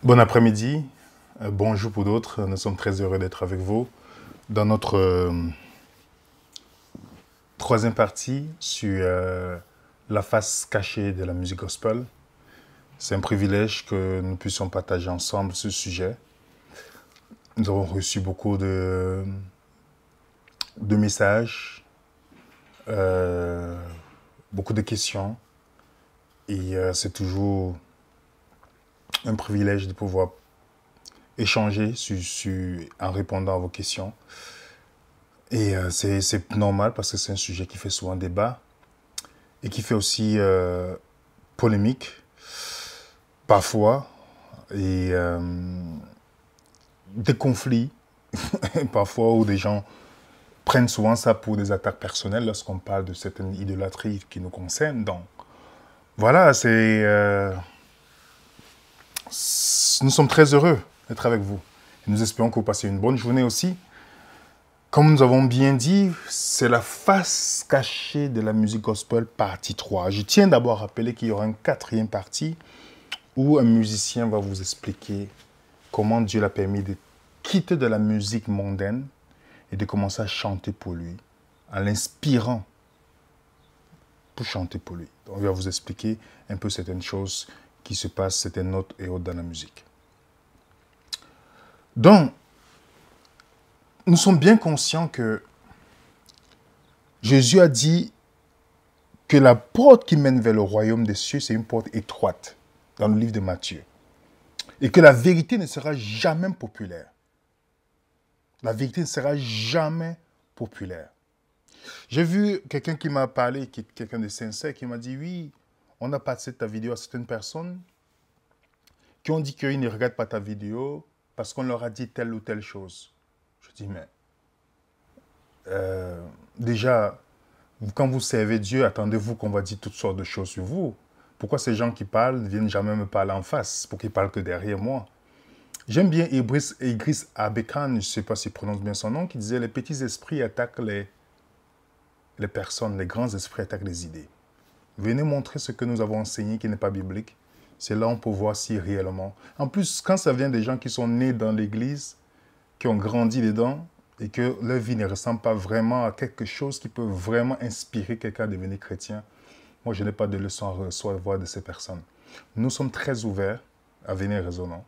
Bon après-midi, bonjour pour d'autres. Nous sommes très heureux d'être avec vous dans notre troisième partie sur la face cachée de la musique gospel. C'est un privilège que nous puissions partager ensemble ce sujet. Nous avons reçu beaucoup de messages, euh, beaucoup de questions et c'est toujours un privilège de pouvoir échanger en répondant à vos questions. Et c'est normal parce que c'est un sujet qui fait souvent débat et qui fait aussi polémique parfois et des conflits parfois où des gens prennent souvent ça pour des attaques personnelles lorsqu'on parle de certaines idolâtries qui nous concernent. Donc voilà, nous sommes très heureux d'être avec vous. Et nous espérons que vous passez une bonne journée aussi. Comme nous avons bien dit, c'est la face cachée de la musique gospel partie 3. Je tiens d'abord à rappeler qu'il y aura une quatrième partie où un musicien va vous expliquer comment Dieu l'a permis de quitter de la musique mondaine et de commencer à chanter pour lui, en l'inspirant pour chanter pour lui. Donc, il va vous expliquer un peu certaines choses qui se passent, certaines notes et autres dans la musique. Donc, nous sommes bien conscients que Jésus a dit que la porte qui mène vers le royaume des cieux, c'est une porte étroite, dans le livre de Matthieu. Et que la vérité ne sera jamais populaire. La vérité ne sera jamais populaire. J'ai vu quelqu'un qui m'a parlé, quelqu'un de sincère, qui m'a dit, oui, on a passé ta vidéo à certaines personnes qui ont dit qu'ils ne regardent pas ta vidéo parce qu'on leur a dit telle ou telle chose. Je dis, mais déjà, quand vous servez Dieu, attendez-vous qu'on va dire toutes sortes de choses sur vous. Pourquoi ces gens qui parlent ne viennent jamais me parler en face pour qu'ils parlent que derrière moi? J'aime bien Idriss Abekan, je ne sais pas s'il prononce bien son nom, qui disait « Les petits esprits attaquent les personnes, les grands esprits attaquent les idées. » Venez montrer ce que nous avons enseigné qui n'est pas biblique. C'est là on peut voir si réellement... En plus, quand ça vient des gens qui sont nés dans l'église, qui ont grandi dedans, et que leur vie ne ressemble pas vraiment à quelque chose qui peut vraiment inspirer quelqu'un à devenir chrétien, moi, je n'ai pas de leçon à recevoir de ces personnes. Nous sommes très ouverts à venir raisonnant.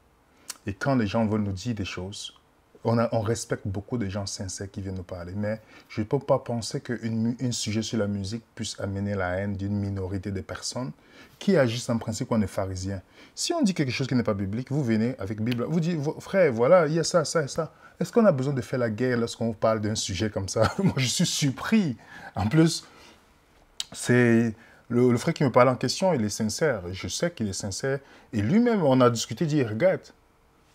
Et quand les gens veulent nous dire des choses, on respecte beaucoup de gens sincères qui viennent nous parler. Mais je ne peux pas penser qu'un sujet sur la musique puisse amener la haine d'une minorité de personnes qui agissent en principe qu'on est pharisiens. Si on dit quelque chose qui n'est pas biblique, vous venez avec la Bible, vous dites, frère, voilà, il y a ça, ça et ça. Est-ce qu'on a besoin de faire la guerre lorsqu'on parle d'un sujet comme ça? Moi, je suis surpris. En plus, c'est le frère qui me parle en question, il est sincère. Je sais qu'il est sincère. Et lui-même, on a discuté, il dit, regarde,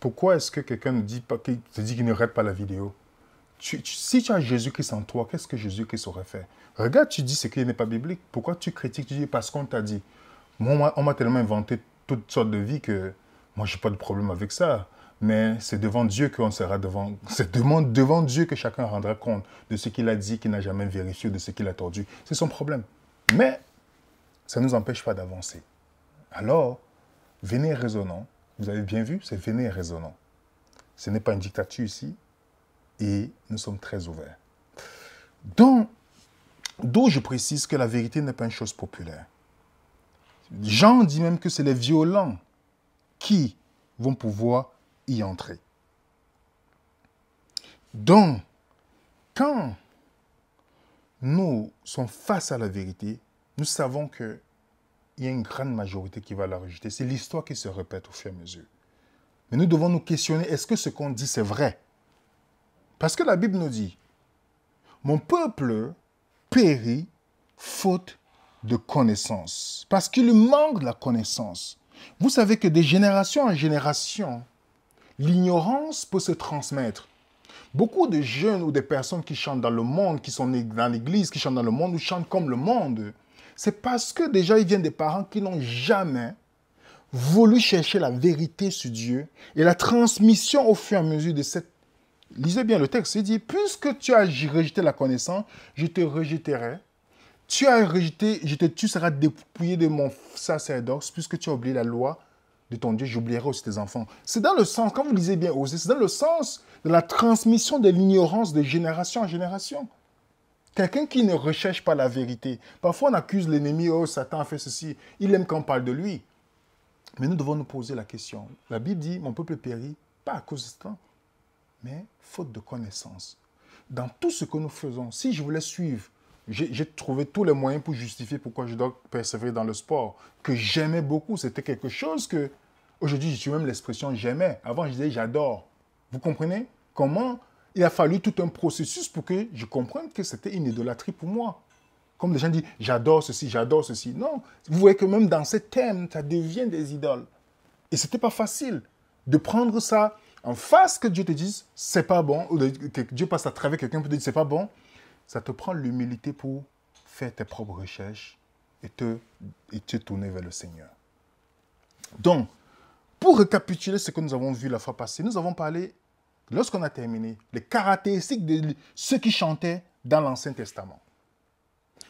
pourquoi est-ce que quelqu'un ne dit pas, te dit qu'il ne regarde pas la vidéo? Si tu as Jésus-Christ en toi, qu'est-ce que Jésus-Christ aurait fait? Regarde, tu dis ce qui n'est pas biblique. Pourquoi tu critiques? Tu dis parce qu'on t'a dit. Moi, on m'a tellement inventé toutes sortes de vies que moi, je n'ai pas de problème avec ça. Mais c'est devant Dieu qu'on sera devant. C'est devant Dieu que chacun rendra compte de ce qu'il a dit, qu'il n'a jamais vérifié, de ce qu'il a tordu. C'est son problème. Mais ça ne nous empêche pas d'avancer. Alors, venez raisonnant. Vous avez bien vu, c'est venez raisonnant. Ce n'est pas une dictature ici et nous sommes très ouverts. D'où je précise que la vérité n'est pas une chose populaire. Jean dit même que c'est les violents qui vont pouvoir y entrer. Donc, quand nous sommes face à la vérité, nous savons qu'il y a une grande majorité qui va la rejeter. C'est l'histoire qui se répète au fur et à mesure. Mais nous devons nous questionner, est-ce que ce qu'on dit, c'est vrai? Parce que la Bible nous dit, mon peuple périt faute de connaissance. Parce qu'il manque de la connaissance. Vous savez que de génération en génération, l'ignorance peut se transmettre. Beaucoup de jeunes ou des personnes qui chantent dans le monde, qui sont nés dans l'église, qui chantent dans le monde ou chantent comme le monde, c'est parce que déjà ils viennent des parents qui n'ont jamais voulu chercher la vérité sur Dieu et la transmission au fur et à mesure de cette... Lisez bien le texte, il dit, puisque tu as rejeté la connaissance, je te rejetterai. Tu as rejeté, tu seras dépouillé de mon sacerdoce, puisque tu as oublié la loi de ton Dieu, j'oublierai aussi tes enfants. C'est dans le sens, quand vous lisez bien Osée, c'est dans le sens de la transmission de l'ignorance de génération en génération. Quelqu'un qui ne recherche pas la vérité. Parfois, on accuse l'ennemi, oh, Satan a fait ceci. Il aime quand on parle de lui. Mais nous devons nous poser la question. La Bible dit, mon peuple périt, pas à cause de Satan, mais faute de connaissance. Dans tout ce que nous faisons, si je voulais suivre, j'ai trouvé tous les moyens pour justifier pourquoi je dois persévérer dans le sport, que j'aimais beaucoup. C'était quelque chose que, aujourd'hui, je suis même l'expression j'aimais. Avant, je disais j'adore. Vous comprenez comment il a fallu tout un processus pour que je comprenne que c'était une idolâtrie pour moi. Comme les gens disent j'adore ceci, j'adore ceci. Non, vous voyez que même dans ces thèmes, ça devient des idoles. Et ce n'était pas facile de prendre ça en face, que Dieu te dise c'est pas bon, ou que Dieu passe à travers quelqu'un pour te dire c'est pas bon. Ça te prend l'humilité pour faire tes propres recherches et te tourner vers le Seigneur. Donc, pour récapituler ce que nous avons vu la fois passée, nous avons parlé, lorsqu'on a terminé, les caractéristiques de ceux qui chantaient dans l'Ancien Testament.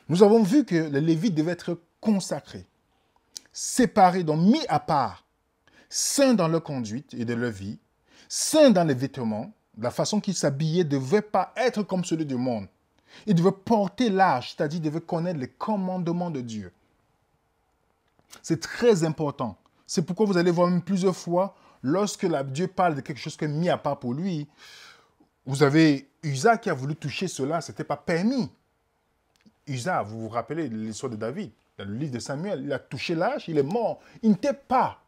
Nous avons vu que les Lévites devaient être consacrés, séparés, donc mis à part, saints dans leur conduite et de leur vie, saints dans les vêtements, la façon qu'ils s'habillaient ne devait pas être comme celui du monde. Ils devaient porter l'âge, c'est-à-dire ils devaient connaître les commandements de Dieu. C'est très important. C'est pourquoi vous allez voir même plusieurs fois, lorsque Dieu parle de quelque chose qui est mis à part pour lui, vous avez Uza qui a voulu toucher cela, ce n'était pas permis. Uza, vous vous rappelez de l'histoire de David, dans le livre de Samuel, il a touché l'âge, il est mort. Il n'était pas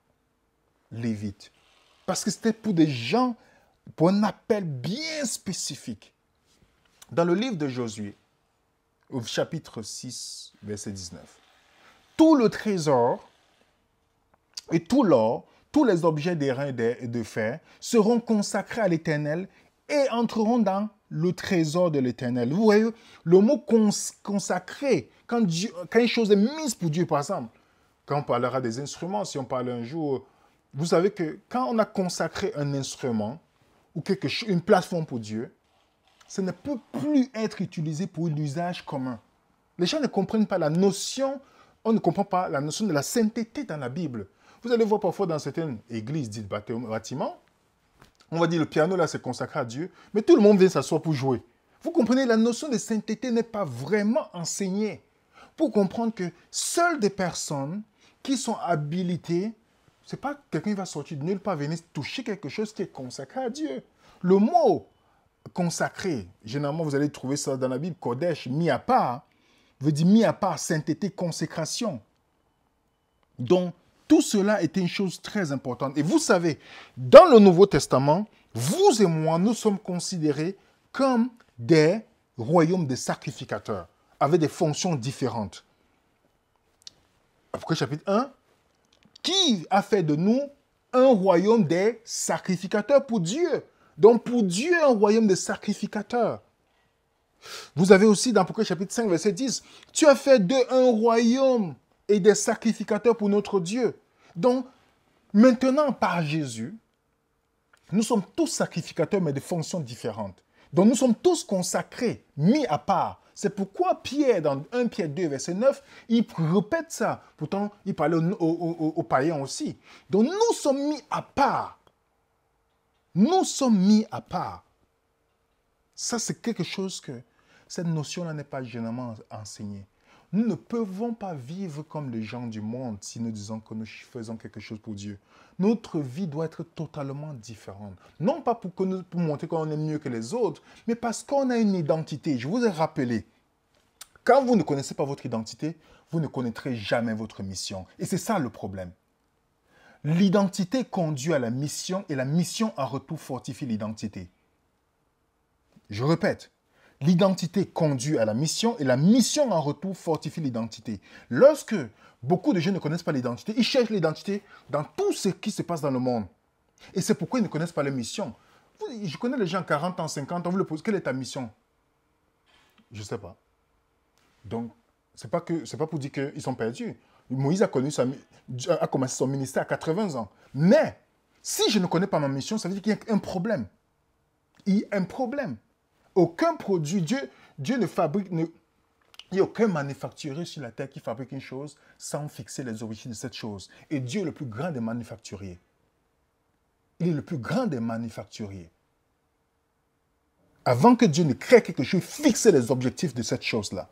lévite. Parce que c'était pour des gens, pour un appel bien spécifique. Dans le livre de Josué, au chapitre 6, verset 19, tout le trésor et tout l'or, tous les objets d'airain et de fer seront consacrés à l'Éternel et entreront dans le trésor de l'Éternel. Vous voyez, le mot consacré, quand une chose est mise pour Dieu, par exemple, quand on parlera des instruments, si on parle un jour, vous savez que quand on a consacré un instrument ou une plateforme pour Dieu, ça ne peut plus être utilisé pour l'usage commun. Les gens ne comprennent pas la notion, on ne comprend pas la notion de la sainteté dans la Bible. Vous allez voir parfois dans certaines églises dites bâtiments, on va dire le piano là c'est consacré à Dieu, mais tout le monde vient s'asseoir pour jouer. Vous comprenez, la notion de sainteté n'est pas vraiment enseignée. Pour comprendre que seules des personnes qui sont habilitées, c'est pas quelqu'un qui va sortir de nulle part venir toucher quelque chose qui est consacré à Dieu. Le mot consacré, généralement vous allez trouver ça dans la Bible, Kodesh, mis à part, veut dire mis à part, sainteté, consécration. Donc, tout cela était une chose très importante. Et vous savez, dans le Nouveau Testament, vous et moi, nous sommes considérés comme des royaumes de sacrificateurs, avec des fonctions différentes. Apocalypse chapitre 1, qui a fait de nous un royaume des sacrificateurs pour Dieu? Donc pour Dieu, un royaume de sacrificateurs. Vous avez aussi dans Apocalypse chapitre 5, verset 10, tu as fait d'eux un royaume et des sacrificateurs pour notre Dieu. Donc, maintenant, par Jésus, nous sommes tous sacrificateurs, mais de fonctions différentes. Donc, nous sommes tous consacrés, mis à part. C'est pourquoi Pierre, dans 1 Pierre 2, verset 9, il répète ça. Pourtant, il parlait aux païens aussi. Donc, nous sommes mis à part. Nous sommes mis à part. Ça, c'est quelque chose que cette notion-là n'est pas généralement enseignée. Nous ne pouvons pas vivre comme les gens du monde si nous disons que nous faisons quelque chose pour Dieu. Notre vie doit être totalement différente. Non pas pour montrer qu'on est mieux que les autres, mais parce qu'on a une identité. Je vous ai rappelé, quand vous ne connaissez pas votre identité, vous ne connaîtrez jamais votre mission. Et c'est ça le problème. L'identité conduit à la mission et la mission en retour fortifie l'identité. Je répète. L'identité conduit à la mission et la mission en retour fortifie l'identité. Lorsque beaucoup de gens ne connaissent pas l'identité, ils cherchent l'identité dans tout ce qui se passe dans le monde. Et c'est pourquoi ils ne connaissent pas leur mission. Je connais les gens 40 ans, 50 ans, vous leur posez, quelle est ta mission? Je ne sais pas. Donc, ce n'est pas pour dire qu'ils sont perdus. Moïse a commencé son ministère à 80 ans. Mais, si je ne connais pas ma mission, ça veut dire qu'il y a un problème. Il y a un problème. Aucun produit, Dieu ne fabrique, Il n'y a aucun manufacturier sur la terre qui fabrique une chose sans fixer les origines de cette chose. Et Dieu est le plus grand des manufacturiers. Il est le plus grand des manufacturiers. Avant que Dieu ne crée quelque chose, fixe les objectifs de cette chose-là.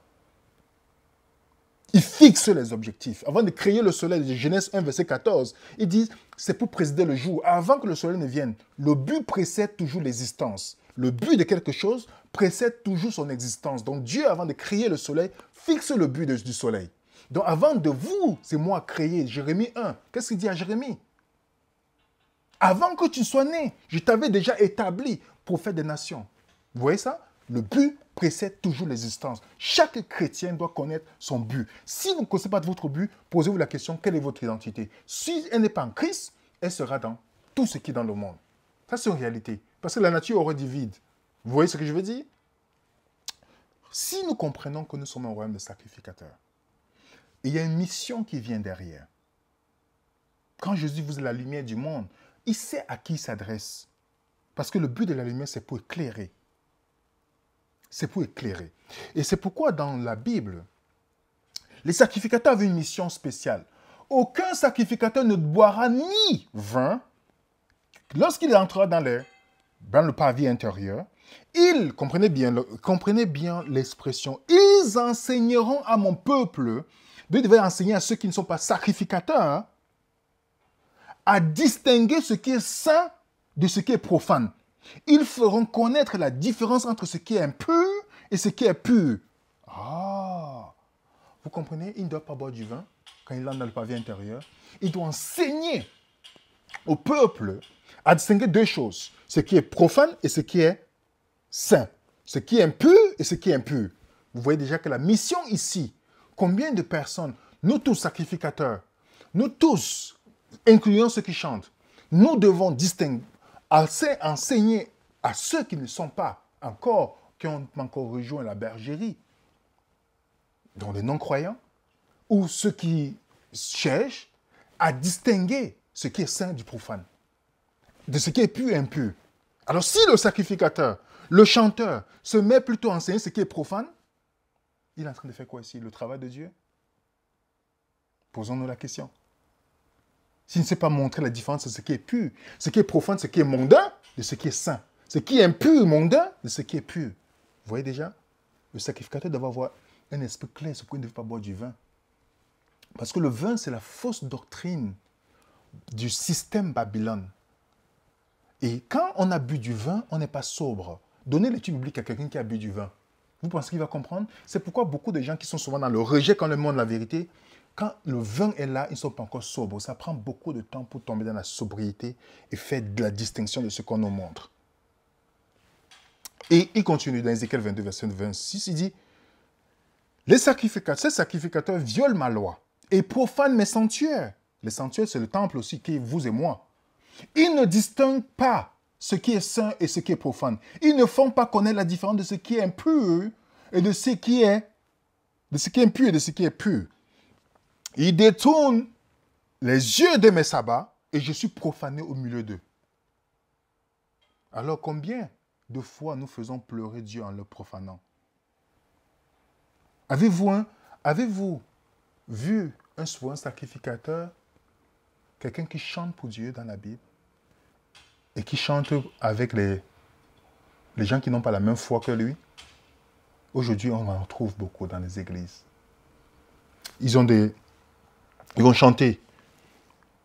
Il fixe les objectifs. Avant de créer le soleil, de Genèse 1, verset 14, il dit, c'est pour présider le jour. Avant que le soleil ne vienne, le but précède toujours l'existence. Le but de quelque chose précède toujours son existence. Donc Dieu, avant de créer le soleil, fixe le but du soleil. Donc avant de vous, c'est moi créé. Jérémie 1, qu'est-ce qu'il dit à Jérémie? Avant que tu sois né, je t'avais déjà établi prophète des nations. Vous voyez ça? Le but précède toujours l'existence. Chaque chrétien doit connaître son but. Si vous ne connaissez pas votre but, posez-vous la question, quelle est votre identité? Si elle n'est pas en Christ, elle sera dans tout ce qui est dans le monde. Ça, c'est une réalité. Parce que la nature aurait dit vide. Vous voyez ce que je veux dire? Si nous comprenons que nous sommes un royaume de sacrificateurs, il y a une mission qui vient derrière. Quand Jésus vous est la lumière du monde, il sait à qui il s'adresse. Parce que le but de la lumière, c'est pour éclairer. C'est pour éclairer. Et c'est pourquoi dans la Bible, les sacrificateurs avaient une mission spéciale. Aucun sacrificateur ne boira ni vin. Lorsqu'il entrera dans le parvis intérieur, ils, comprenez bien l'expression, ils enseigneront à mon peuple, ils devaient enseigner à ceux qui ne sont pas sacrificateurs, hein, à distinguer ce qui est saint de ce qui est profane. Ils feront connaître la différence entre ce qui est impur et ce qui est pur. Ah, vous comprenez? Il ne doit pas boire du vin quand il entre dans le pavillon intérieur. Il doit enseigner au peuple à distinguer deux choses. Ce qui est profane et ce qui est saint. Ce qui est impur et ce qui est impur. Vous voyez déjà que la mission ici, combien de personnes, nous tous sacrificateurs, nous tous, incluant ceux qui chantent, nous devons distinguer, enseigner à ceux qui ne sont pas encore, qui ont encore rejoint la bergerie, dont les non-croyants, ou ceux qui cherchent à distinguer ce qui est saint du profane, de ce qui est pur et impur. Alors si le sacrificateur, le chanteur, se met plutôt à enseigner ce qui est profane, il est en train de faire quoi ici? Le travail de Dieu? Posons-nous la question. S'il ne sait pas montrer la différence de ce qui est pur, ce qui est profane, ce qui est mondain, de ce qui est saint. Ce qui est impur, mondain, de ce qui est pur. Vous voyez déjà? Le sacrificateur doit avoir un esprit clair sur pourquoi il ne veut pas boire du vin. Parce que le vin, c'est la fausse doctrine du système Babylone. Et quand on a bu du vin, on n'est pas sobre. Donnez l'étude biblique à quelqu'un qui a bu du vin. Vous pensez qu'il va comprendre? C'est pourquoi beaucoup de gens qui sont souvent dans le rejet quand le monde la vérité, quand le vin est là, ils ne sont pas encore sobres. Ça prend beaucoup de temps pour tomber dans la sobriété et faire de la distinction de ce qu'on nous montre. Et il continue dans Ézéchiel 22, verset 26, il dit, ces sacrificateurs violent ma loi et profanent mes sanctuaires. Les sanctuaires, c'est le temple aussi qui est vous et moi. Ils ne distinguent pas ce qui est saint et ce qui est profane. Ils ne font pas connaître la différence de ce qui est impur et de ce qui est impur et de ce qui est pur. Ils détournent les yeux de mes sabbats et je suis profané au milieu d'eux. Alors combien de fois nous faisons pleurer Dieu en le profanant? Avez-vous vu un souverain sacrificateur, quelqu'un qui chante pour Dieu dans la Bible et qui chante avec les gens qui n'ont pas la même foi que lui? Aujourd'hui, on en trouve beaucoup dans les églises. Ils vont chanter.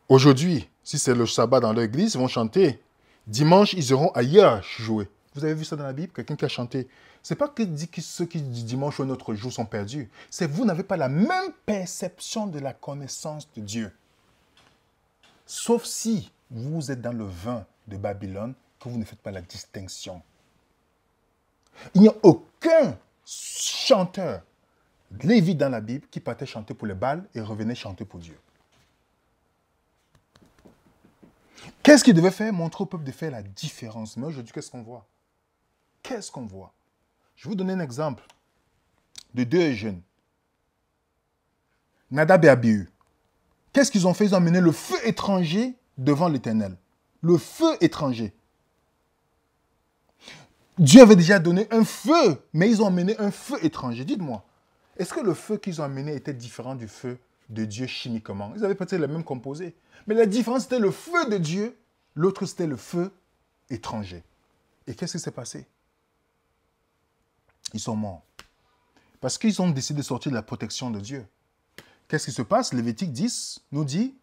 Aujourd'hui, si c'est le sabbat dans leur église, ils vont chanter. Dimanche, ils iront ailleurs jouer. Vous avez vu ça dans la Bible? Quelqu'un qui a chanté. Ce n'est pas que dit que ceux qui disent dimanche ou un autre jour sont perdus. C'est que vous n'avez pas la même perception de la connaissance de Dieu. Sauf si vous êtes dans le vin de Babylone, que vous ne faites pas la distinction. Il n'y a aucun chanteur Lévite dans la Bible qui partait chanter pour les Baals et revenait chanter pour Dieu. Qu'est-ce qu'il devait faire? Montrer au peuple de faire la différence. Mais aujourd'hui, qu'est-ce qu'on voit? Qu'est-ce qu'on voit? Je vais vous donner un exemple de deux jeunes. Nadab et Abihu. Qu'est-ce qu'ils ont fait? Ils ont amené le feu étranger devant l'Éternel. Le feu étranger. Dieu avait déjà donné un feu, mais ils ont amené un feu étranger. Dites-moi, Est-ce que le feu qu'ils ont amené était différent du feu de Dieu chimiquement? Ils avaient peut-être les mêmes composés. Mais la différence, c'était le feu de Dieu. L'autre, c'était le feu étranger. Et qu'est-ce qui s'est passé? Ils sont morts. Parce qu'ils ont décidé de sortir de la protection de Dieu. Qu'est-ce qui se passe? Lévitique 10 nous dit,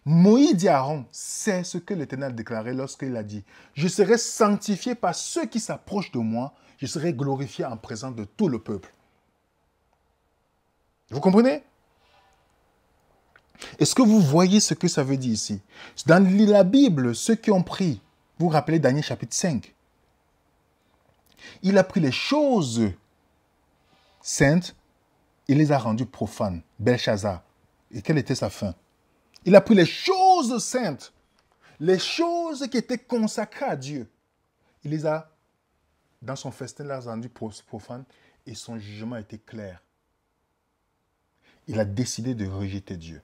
Moïse dit à Aaron, c'est ce que l'Éternel a déclaré lorsqu'il a dit, je serai sanctifié par ceux qui s'approchent de moi, je serai glorifié en présence de tout le peuple. Vous comprenez? Est-ce que vous voyez ce que ça veut dire ici? Dans la Bible, ceux qui ont pris, vous vous rappelez Daniel chapitre 5, il a pris les choses saintes, il les a rendues profanes. Belshazzar. Et quelle était sa fin? Il a pris les choses saintes, les choses qui étaient consacrées à Dieu. Il les a, dans son festin, les a rendues profanes et son jugement était clair. Il a décidé de rejeter Dieu.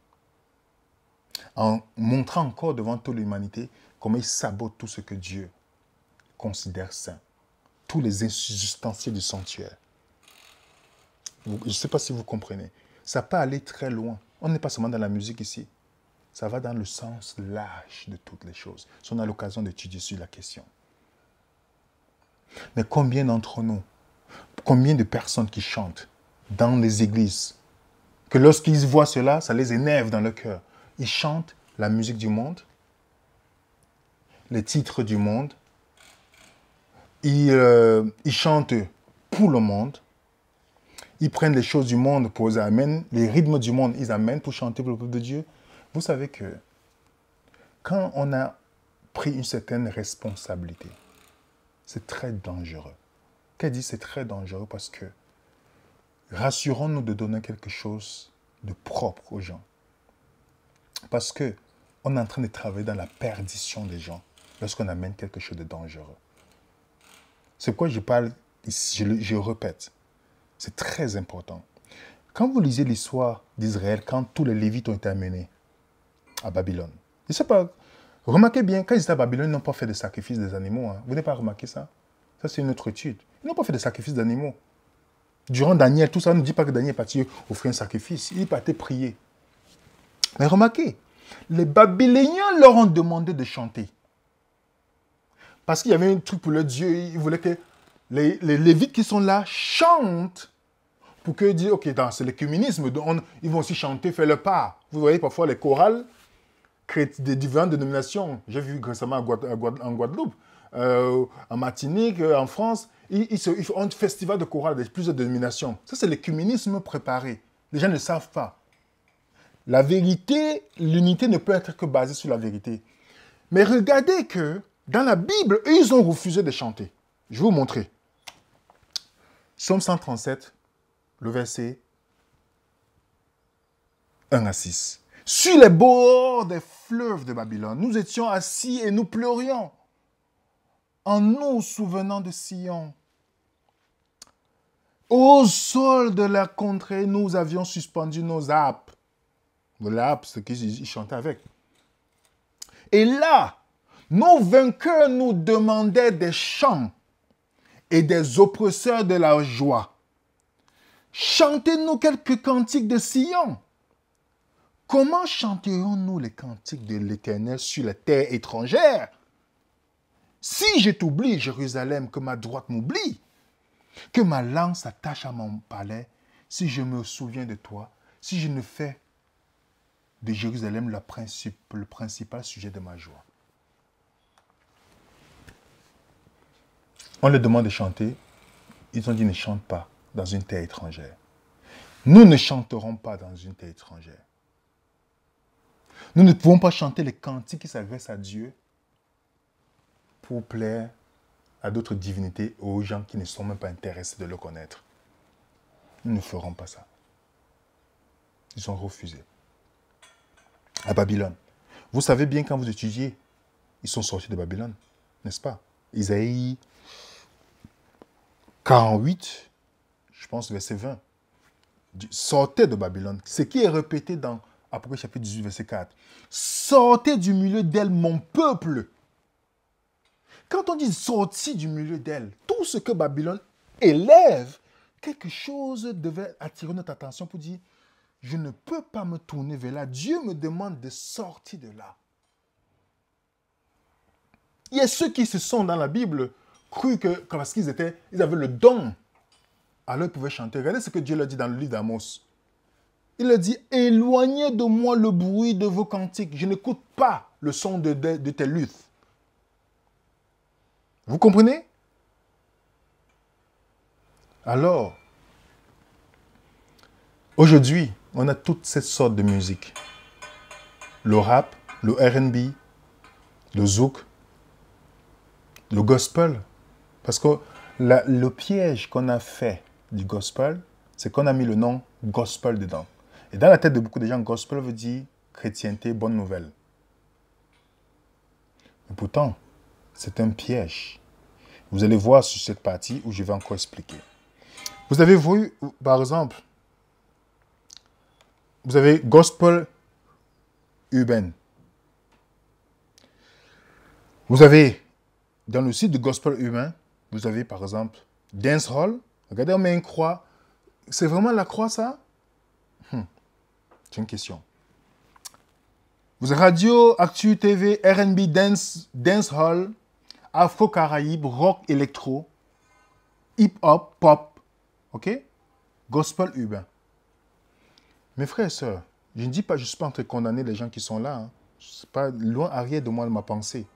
En montrant encore devant toute l'humanité comment il sabote tout ce que Dieu considère saint. Tous les ustensiles du sanctuaire. Je ne sais pas si vous comprenez. Ça peut aller très loin. On n'est pas seulement dans la musique ici. Ça va dans le sens large de toutes les choses. Si on a l'occasion d'étudier sur la question. Mais combien d'entre nous, combien de personnes qui chantent dans les églises, que lorsqu'ils voient cela, ça les énerve dans le cœur. Ils chantent la musique du monde, les titres du monde, ils chantent pour le monde, ils prennent les choses du monde pour les amènent, les rythmes du monde, ils amènent pour chanter pour le peuple de Dieu. Vous savez que quand on a pris une certaine responsabilité, c'est très dangereux. Qu'elle dit c'est très dangereux parce que rassurons-nous de donner quelque chose de propre aux gens. Parce qu'on est en train de travailler dans la perdition des gens lorsqu'on amène quelque chose de dangereux. C'est pourquoi je parle, je répète, c'est très important. Quand vous lisez l'histoire d'Israël, quand tous les Lévites ont été amenés à Babylone, je ne sais pas, remarquez bien, quand ils étaient à Babylone, ils n'ont pas fait de sacrifice des animaux. Hein. Vous n'avez pas remarqué ça? Ça, c'est une autre étude. Ils n'ont pas fait de sacrifice d'animaux. Durant Daniel, tout ça, on ne dit pas que Daniel est parti offrir un sacrifice. Il est parti prier. Mais remarquez, les Babyloniens leur ont demandé de chanter. Parce qu'il y avait un truc pour le Dieu, ils voulaient que les Lévites qui sont là chantent pour qu'ils disent, ok, c'est l'écuménisme, ils vont aussi chanter, faire le pas. Vous voyez parfois les chorales des différentes dénominations. J'ai vu récemment en Guadeloupe, en Martinique, en France, ils font un festival de chorales de plusieurs dénominations. Ça, c'est l'écuménisme préparé. Les gens ne savent pas. La vérité, l'unité ne peut être que basée sur la vérité. Mais regardez que dans la Bible, eux, ils ont refusé de chanter. Je vais vous montrer. Psaume 137, le verset 1 à 6. Sur les bords des fleuves de Babylone, nous étions assis et nous pleurions en nous souvenant de Sion. Au sol de la contrée, nous avions suspendu nos harpes. La harpe, c'est qu'ils chantaient avec. Et là, nos vainqueurs nous demandaient des chants et des oppresseurs de la joie. Chantez-nous quelques cantiques de Sion. Comment chanterons-nous les cantiques de l'Éternel sur la terre étrangère? Si je t'oublie, Jérusalem, que ma droite m'oublie, que ma langue s'attache à mon palais, si je me souviens de toi, si je ne fais de Jérusalem le principal sujet de ma joie. On leur demande de chanter. Ils ont dit ne chante pas dans une terre étrangère. Nous ne chanterons pas dans une terre étrangère. Nous ne pouvons pas chanter les cantiques qui s'adressent à Dieu pour plaire à d'autres divinités, aux gens qui ne sont même pas intéressés de le connaître. Nous ne ferons pas ça. Ils ont refusé. À Babylone. Vous savez bien quand vous étudiez, ils sont sortis de Babylone, n'est-ce pas? Isaïe 48, je pense verset 20, sortez de Babylone. Ce qui est répété dans Apocalypse chapitre 18, verset 4. Sortez du milieu d'elle, mon peuple. Quand on dit sortir du milieu d'elle, tout ce que Babylone élève quelque chose devait attirer notre attention pour dire, je ne peux pas me tourner vers là. Dieu me demande de sortir de là. Il y a ceux qui se sont dans la Bible cru que parce qu'ils avaient le don, alors ils pouvaient chanter. Regardez ce que Dieu leur dit dans le livre d'Amos. Il leur dit, éloignez de moi le bruit de vos cantiques. Je n'écoute pas le son de tes luttes. Vous comprenez? Alors, aujourd'hui, on a toutes ces sortes de musique. Le rap, le R&B, le zouk, le gospel. Parce que le piège qu'on a fait du gospel, c'est qu'on a mis le nom gospel dedans. Et dans la tête de beaucoup de gens, gospel veut dire chrétienté, bonne nouvelle. Mais pourtant, c'est un piège. Vous allez voir sur cette partie où je vais encore expliquer. Vous avez vu, par exemple, vous avez gospel urbain. Vous avez, dans le site de gospel urbain, vous avez par exemple dancehall. Regardez, on met une croix. C'est vraiment la croix, ça? C'est une question. Vous avez radio, actu, TV, R&B, dancehall, afro-caraïbe, rock, électro, hip-hop, pop. OK? Gospel urbain. Mes frères et sœurs, je ne dis pas, je ne suis pas en train de condamner les gens qui sont là. Hein. C'est pas loin arrière de moi de ma pensée.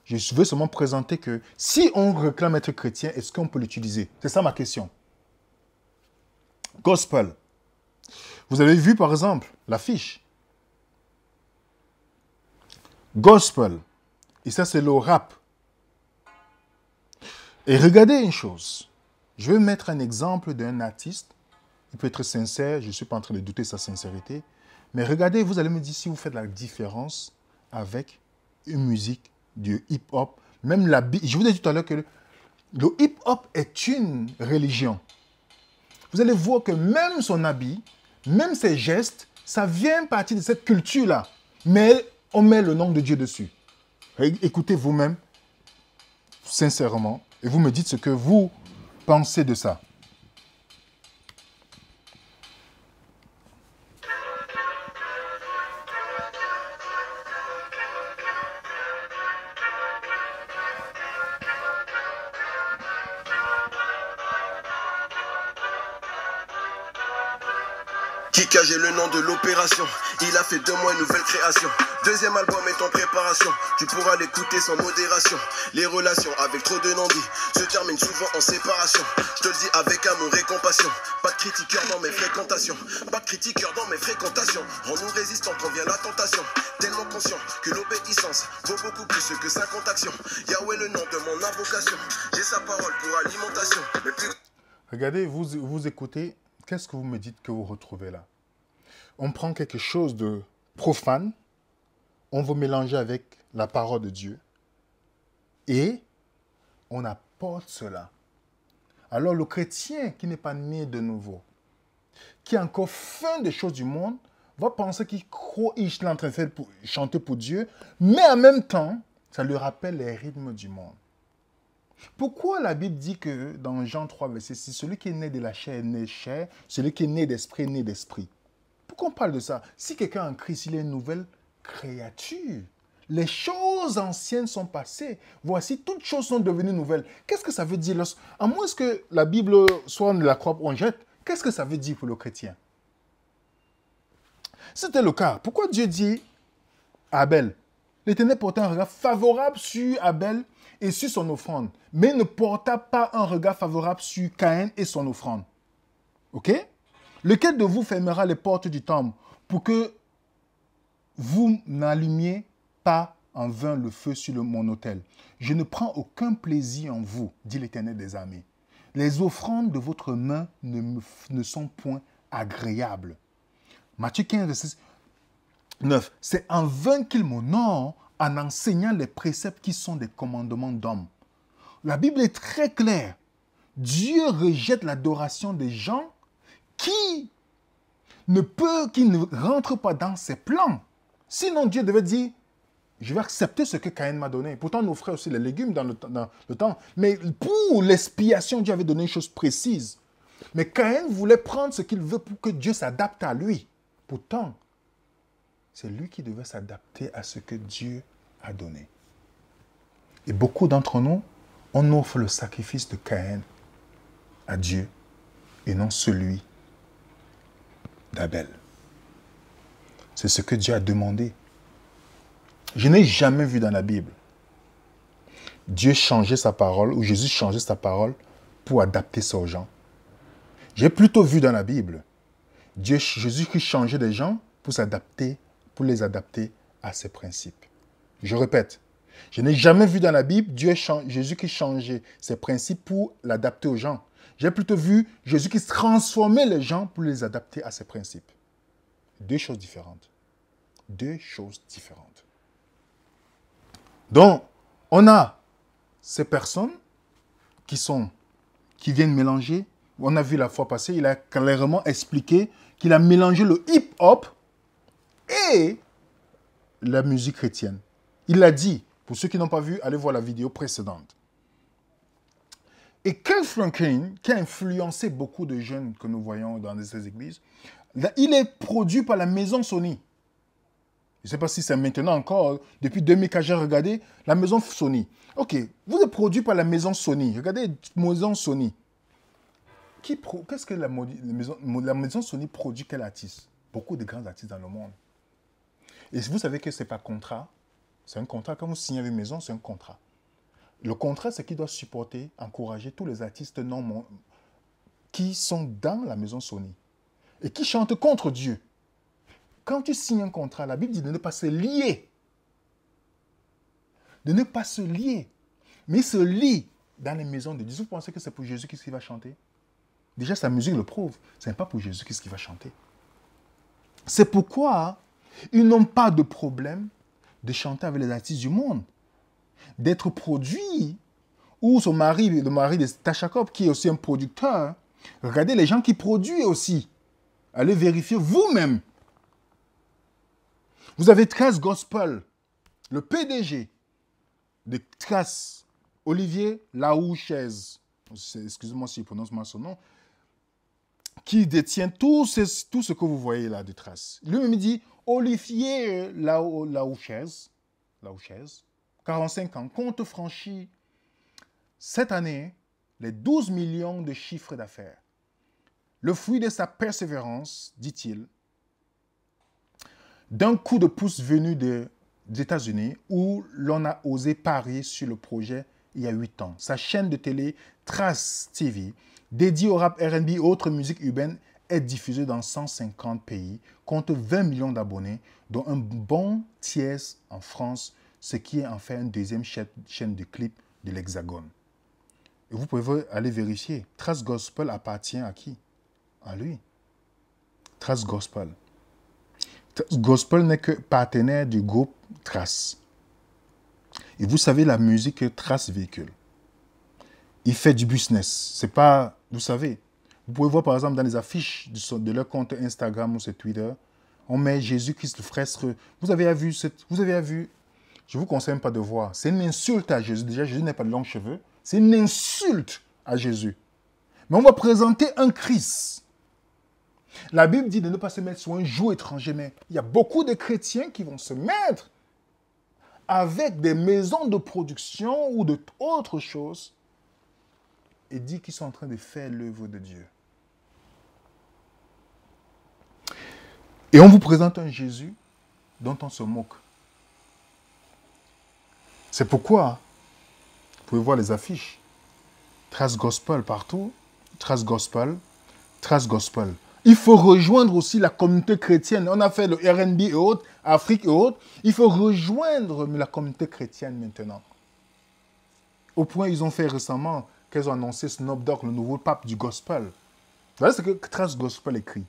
Je veux seulement présenter que si on réclame être chrétien, est-ce qu'on peut l'utiliser? C'est ça ma question. Gospel. Vous avez vu par exemple l'affiche. Gospel. Et ça c'est le rap. Et regardez une chose. Je vais mettre un exemple d'un artiste. Il peut être sincère, je ne suis pas en train de douter de sa sincérité. Mais regardez, vous allez me dire si vous faites la différence avec une musique du hip-hop. Même je vous ai dit tout à l'heure que le hip-hop est une religion. Vous allez voir que même son habit, même ses gestes, ça vient partir de cette culture-là. Mais on met le nom de Dieu dessus. Écoutez vous-même, sincèrement, et vous me dites ce que vous pensez de ça. Kika, j'ai le nom de l'opération. Il a fait 2 mois une nouvelle création. 2e album est en préparation. Tu pourras l'écouter sans modération. Les relations avec trop de non-dits se terminent souvent en séparation. Je te le dis avec amour et compassion. Pas de critiqueur dans mes fréquentations. Pas de critiqueur dans mes fréquentations. Rends-nous résistants quand vient la tentation. Tellement conscient que l'obéissance vaut beaucoup plus que 50 actions. Yahweh le nom de mon invocation. J'ai sa parole pour alimentation. Mais plus... Regardez, vous écoutez. Qu'est-ce que vous me dites que vous retrouvez là? On prend quelque chose de profane, on veut mélanger avec la parole de Dieu et on apporte cela. Alors le chrétien qui n'est pas né de nouveau, qui est encore faim des choses du monde, va penser qu'il croit qu'il est en train de faire chanter pour Dieu, mais en même temps, ça lui rappelle les rythmes du monde. Pourquoi la Bible dit que dans Jean 3, verset 6, celui qui est né de la chair est né de chair, celui qui est né d'esprit est né d'esprit? Pourquoi on parle de ça? Si quelqu'un en Christ, il est une nouvelle créature. Les choses anciennes sont passées. Voici, toutes choses sont devenues nouvelles. Qu'est-ce que ça veut dire? À moins que la Bible soit de la croix on jette, qu'est-ce que ça veut dire pour le chrétien? C'était le cas. Pourquoi Dieu dit à Abel? L'Éternel porta un regard favorable sur Abel et sur son offrande, mais ne porta pas un regard favorable sur Caïn et son offrande. Ok? Lequel de vous fermera les portes du temple pour que vous n'allumiez pas en vain le feu sur mon autel? Je ne prends aucun plaisir en vous, dit l'Éternel des armées. Les offrandes de votre main ne sont point agréables. Matthieu 15, verset 9. C'est en vain qu'ils m'honorent en enseignant les préceptes qui sont des commandements d'hommes. La Bible est très claire. Dieu rejette l'adoration des gens qui ne rentrent pas dans ses plans. Sinon, Dieu devait dire, je vais accepter ce que Caïn m'a donné. Pourtant, nos frères aussi les légumes dans le temps. Mais pour l'expiation, Dieu avait donné une chose précise. Mais Caïn voulait prendre ce qu'il veut pour que Dieu s'adapte à lui. Pourtant, c'est lui qui devait s'adapter à ce que Dieu a donné. Et beaucoup d'entre nous, on offre le sacrifice de Caïn à Dieu et non celui d'Abel. C'est ce que Dieu a demandé. Je n'ai jamais vu dans la Bible Dieu changer sa parole ou Jésus changer sa parole pour adapter ça aux gens. J'ai plutôt vu dans la Bible Jésus qui changeait des gens pour s'adapter, pour les adapter à ses principes. Je répète, je n'ai jamais vu dans la Bible Jésus qui changeait ses principes pour l'adapter aux gens. J'ai plutôt vu Jésus qui transformait les gens pour les adapter à ses principes. Deux choses différentes. Deux choses différentes. Donc, on a ces personnes qui viennent mélanger. On a vu la fois passée, il a clairement expliqué qu'il a mélangé le hip-hop et la musique chrétienne. Il l'a dit. Pour ceux qui n'ont pas vu, allez voir la vidéo précédente. Et Kirk Franklin, qui a influencé beaucoup de jeunes que nous voyons dans ces églises, il est produit par la maison Sony. Je ne sais pas si c'est maintenant encore. Depuis 2004, j'ai regardé la maison Sony. Ok, vous êtes produit par la maison Sony. Regardez la maison Sony. Qu'est-ce que la maison Sony produit quel artiste? Beaucoup de grands artistes dans le monde. Et vous savez que ce n'est pas contrat. C'est un contrat. Quand vous signez avec une maison, c'est un contrat. Le contrat, c'est qu'il doit supporter, encourager tous les artistes non qui sont dans la maison Sony et qui chantent contre Dieu. Quand tu signes un contrat, la Bible dit de ne pas se lier. De ne pas se lier. Mais il se lie dans les maisons de Dieu. Vous pensez que c'est pour Jésus qui va chanter? Déjà, sa musique le prouve. Ce n'est pas pour Jésus qui va chanter. C'est pourquoi ils n'ont pas de problème de chanter avec les artistes du monde. D'être produit. Ou son mari, le mari de Tachakov, qui est aussi un producteur. Regardez les gens qui produisent aussi. Allez vérifier vous-même. Vous avez Trace Gospel, le PDG de Trace, Olivier Laouchez, excusez-moi si je prononce mal son nom, qui détient tout ce que vous voyez là de Trace. Lui-même dit, Olivier Laouchez, 45 ans, compte franchi cette année les 12 millions de chiffres d'affaires. Le fruit de sa persévérance, dit-il, d'un coup de pouce venu des États-Unis où l'on a osé parier sur le projet il y a 8 ans. Sa chaîne de télé Trace TV, dédiée au rap R&B et autres musiques urbaines, est diffusée dans 150 pays, compte 20 millions d'abonnés, dont un bon tiers en France, ce qui est en fait une deuxième chaîne de clips de l'Hexagone. Et vous pouvez aller vérifier. Trace Gospel appartient à qui? À lui. Trace Gospel. Gospel n'est que partenaire du groupe Trace. Et vous savez la musique que Trace véhicule. Il fait du business. C'est pas, vous savez, vous pouvez voir par exemple dans les affiches de leur compte Instagram ou sur Twitter, on met Jésus-Christ le fresque. Vous avez vu, je vous conseille même pas de voir. C'est une insulte à Jésus. Déjà, Jésus n'a pas de longs cheveux. C'est une insulte à Jésus. Mais on va présenter un Christ. La Bible dit de ne pas se mettre sur un joug étranger, mais il y a beaucoup de chrétiens qui vont se mettre avec des maisons de production ou d'autres choses et dire qu'ils sont en train de faire l'œuvre de Dieu. Et on vous présente un Jésus dont on se moque. C'est pourquoi, vous pouvez voir les affiches, Trace Gospel partout, Trace Gospel, Trace Gospel. Il faut rejoindre aussi la communauté chrétienne. On a fait le R&B et autres, Afrique et autres. Il faut rejoindre la communauté chrétienne maintenant. Au point, ils ont fait récemment qu'ils ont annoncé Snoop Dogg, le nouveau pape du gospel. Voilà ce que Trace Gospel écrit.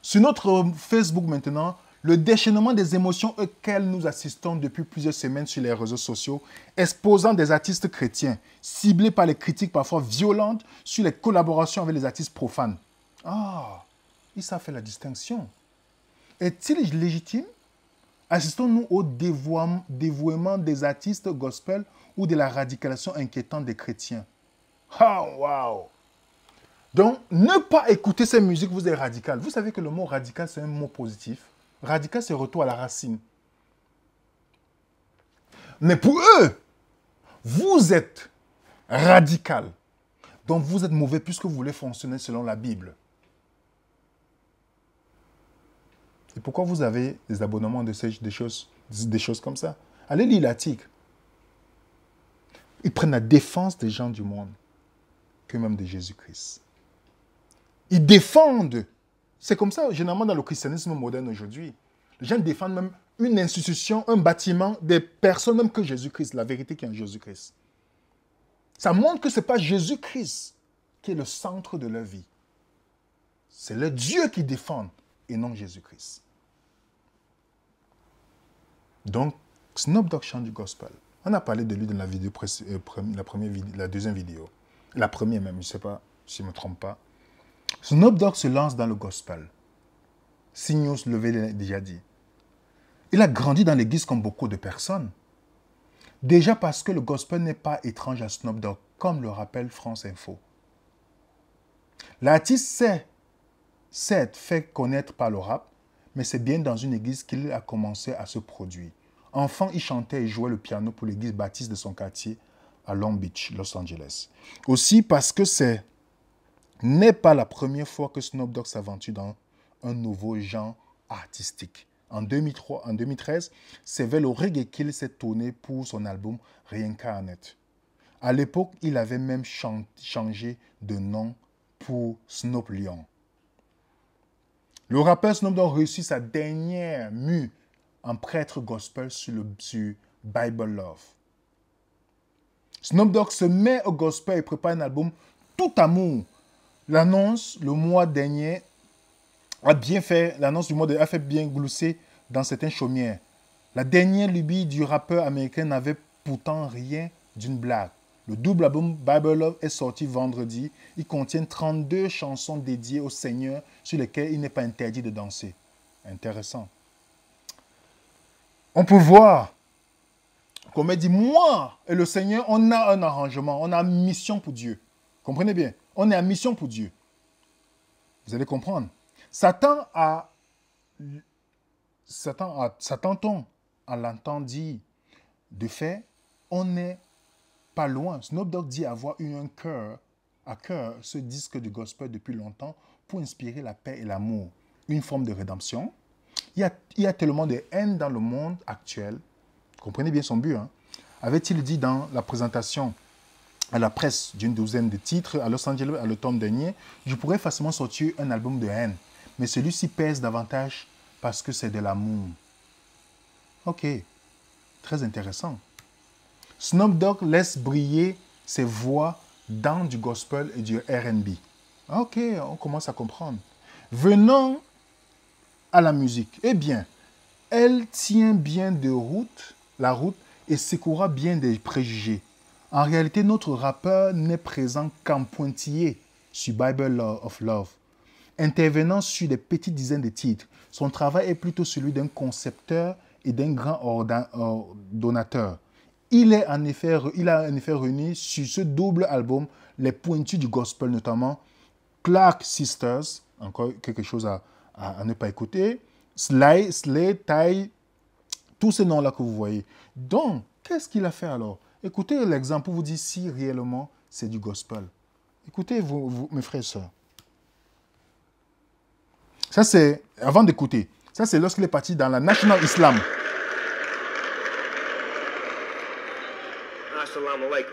Sur notre Facebook maintenant, le déchaînement des émotions auxquelles nous assistons depuis plusieurs semaines sur les réseaux sociaux, exposant des artistes chrétiens, ciblés par les critiques parfois violentes sur les collaborations avec les artistes profanes. Ah, ils savent faire la distinction. Est-il légitime? Assistons-nous au dévouement des artistes gospel ou de la radicalisation inquiétante des chrétiens? Ah, waouh! Donc, ne pas écouter ces musiques, vous êtes radical. Vous savez que le mot radical, c'est un mot positif. Radical, c'est retour à la racine. Mais pour eux, vous êtes radical. Donc, vous êtes mauvais puisque vous voulez fonctionner selon la Bible. Et pourquoi vous avez des abonnements des choses comme ça? Allez lire l'article. Ils prennent la défense des gens du monde que même de Jésus-Christ. Ils défendent. C'est comme ça, généralement, dans le christianisme moderne aujourd'hui. Les gens défendent même une institution, un bâtiment, des personnes même que Jésus-Christ, la vérité qui est en Jésus-Christ. Ça montre que ce n'est pas Jésus-Christ qui est le centre de leur vie. C'est le Dieu qui défend et non Jésus-Christ. Donc, Snoop Dogg chante du gospel. On a parlé de lui dans la vidéo, la deuxième vidéo. La première même, je ne sais pas si je ne me trompe pas. Snoop Dogg se lance dans le gospel. Signaux Levé l'a déjà dit. Il a grandi dans l'église comme beaucoup de personnes. Déjà parce que le gospel n'est pas étrange à Snoop Dogg, comme le rappelle France Info. L'artiste s'est fait connaître par le rap, mais c'est bien dans une église qu'il a commencé à se produire. Enfant, il chantait et jouait le piano pour l'église baptiste de son quartier à Long Beach, Los Angeles. Aussi parce que ce n'est pas la première fois que Snoop Dogg s'aventure dans un nouveau genre artistique. En 2013, c'est vers le reggae qu'il s'est tourné pour son album Reincarnate. À l'époque, il avait même changé de nom pour Snoop Lion. Le rappeur Snoop Dogg réussit sa dernière mue en prêtre gospel sur Bible Love. Snoop Dogg se met au gospel et prépare un album Tout Amour. L'annonce le mois dernier a fait bien glousser dans certaines chaumières. La dernière lubie du rappeur américain n'avait pourtant rien d'une blague. Le double album Bible Love est sorti vendredi. Il contient 32 chansons dédiées au Seigneur sur lesquelles il n'est pas interdit de danser. Intéressant. On peut voir qu'on m'a dit, moi et le Seigneur, on a un arrangement, on a une mission pour Dieu. Comprenez bien, on est en mission pour Dieu. Vous allez comprendre. Satan-on, en l'entend dire, de fait, on n'est pas loin. Snoop Dogg dit avoir eu à cœur ce disque du gospel depuis longtemps pour inspirer la paix et l'amour, une forme de rédemption. Il y a tellement de haine dans le monde actuel. Comprenez bien son but. Avait-il dit dans la présentation à la presse d'une douzaine de titres à Los Angeles à l'automne dernier, je pourrais facilement sortir un album de haine. Mais celui-ci pèse davantage parce que c'est de l'amour. Ok, très intéressant. Snoop Dogg laisse briller ses voix dans du gospel et du R&B. Ok, on commence à comprendre. Venons à la musique. Eh bien, elle tient bien la route et secourra bien des préjugés. En réalité, notre rappeur n'est présent qu'en pointillé sur Bible of Love, intervenant sur des petites dizaines de titres. Son travail est plutôt celui d'un concepteur et d'un grand ordonnateur. Il a en effet réuni sur ce double album les pointus du gospel, notamment Clark Sisters, encore quelque chose à ne pas écouter, Slay, Ty, tous ces noms-là que vous voyez. Donc, qu'est-ce qu'il a fait alors? Écoutez l'exemple pour vous dire si réellement c'est du gospel. Écoutez, mes frères et sœurs. Ça, c'est, avant d'écouter, ça, c'est lorsqu'il est parti dans la National Islam. Assalamu alaikum.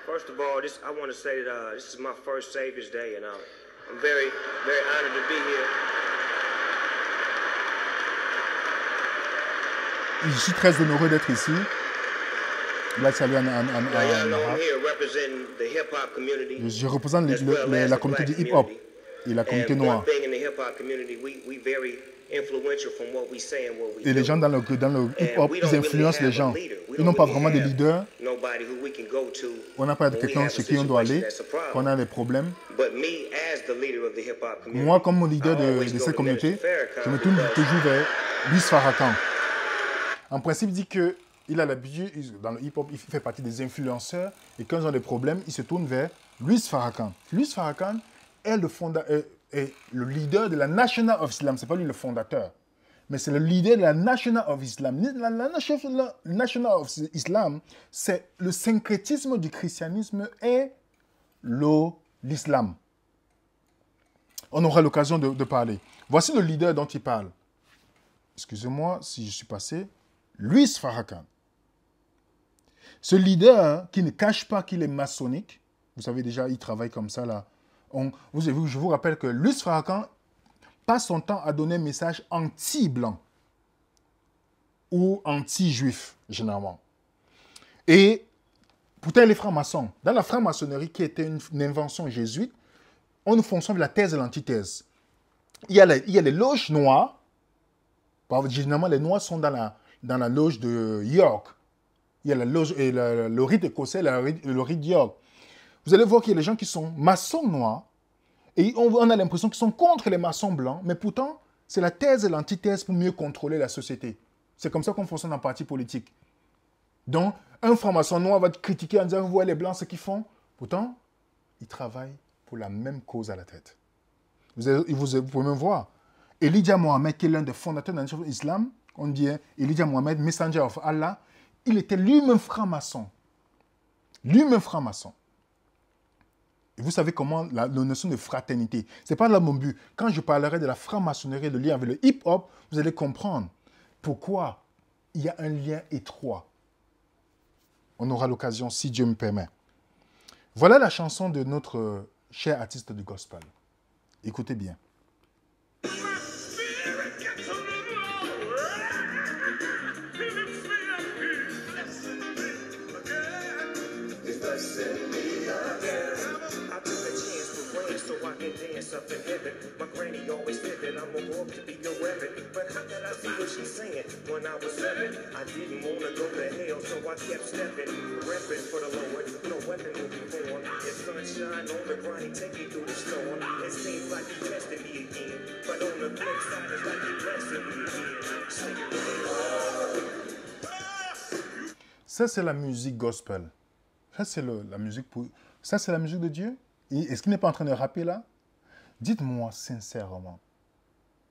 First of all, I want to say that this is my first Savior's Day, and I'm very, very honored to be here. Je suis très honoré d'être ici. Là, salut en arabe. Je représente la communauté du hip-hop et la communauté noire. Et les gens dans le hip-hop, ils influencent les gens. Ils n'ont pas vraiment de leader. On n'a pas de quelqu'un chez qui on doit aller quand on a des problèmes. Moi, comme mon leader de cette communauté, je me tourne toujours vers Luis Farrakhan. En principe, il dit que il a l'habitude, dans le hip-hop, il fait partie des influenceurs. Et quand ils ont des problèmes, il se tourne vers Louis Farrakhan. Louis Farrakhan est est le leader de la National of Islam. Ce n'est pas lui le fondateur, mais c'est le leader de la National of Islam. La National of Islam, c'est le syncrétisme du christianisme et l'islam. On aura l'occasion de parler. Voici le leader dont il parle. Excusez-moi si je suis passé. Louis Farrakhan. Ce leader qui ne cache pas qu'il est maçonnique, vous savez déjà, il travaille comme ça là. Je vous rappelle que Louis Farrakhan passe son temps à donner un message anti-blanc ou anti-juif, généralement. Et pourtant, il est franc-maçon. Dans la franc-maçonnerie, qui était une invention jésuite, on fonctionne avec la thèse et l'antithèse. Il y a les loges noires. Généralement, les noirs sont dans la loge de York. Il y a la loge et le rite écossais, le rite York. Vous allez voir qu'il y a des gens qui sont maçons noirs et on a l'impression qu'ils sont contre les maçons blancs, mais pourtant, c'est la thèse et l'antithèse pour mieux contrôler la société. C'est comme ça qu'on fonctionne en parti politique. Donc, un franc-maçon noir va te critiquer en disant, vous voyez les blancs, ce qu'ils font. Pourtant, ils travaillent pour la même cause à la tête. Vous pouvez même voir. Elijah Mohammed, qui est l'un des fondateurs de l'islam, on dit Elijah Mohammed, Messenger of Allah, il était lui-même franc-maçon. Lui-même franc-maçon. Et vous savez comment la notion de fraternité, ce n'est pas là mon but. Quand je parlerai de la franc-maçonnerie, le lien avec le hip-hop, vous allez comprendre pourquoi il y a un lien étroit. On aura l'occasion, si Dieu me permet. Voilà la chanson de notre cher artiste du gospel. Écoutez bien. Up in heaven, my granny always said that I'm gonna grow up to be a reverend. But how can I see what she's saying? When I was 7, I didn't wanna go to hell, so I kept stepping, repping for the Lord. No weapon will be formed. If sunshine on the grind, take me through the storm. It seems like he tested me again, but on the flip side, it's like he blessing me again. Sing it with me. Ça, c'est la musique gospel. Ça, c'est la musique pour... Ça, c'est la musique de Dieu. Est-ce qu'il n'est pas en train de rapper là? Dites-moi sincèrement.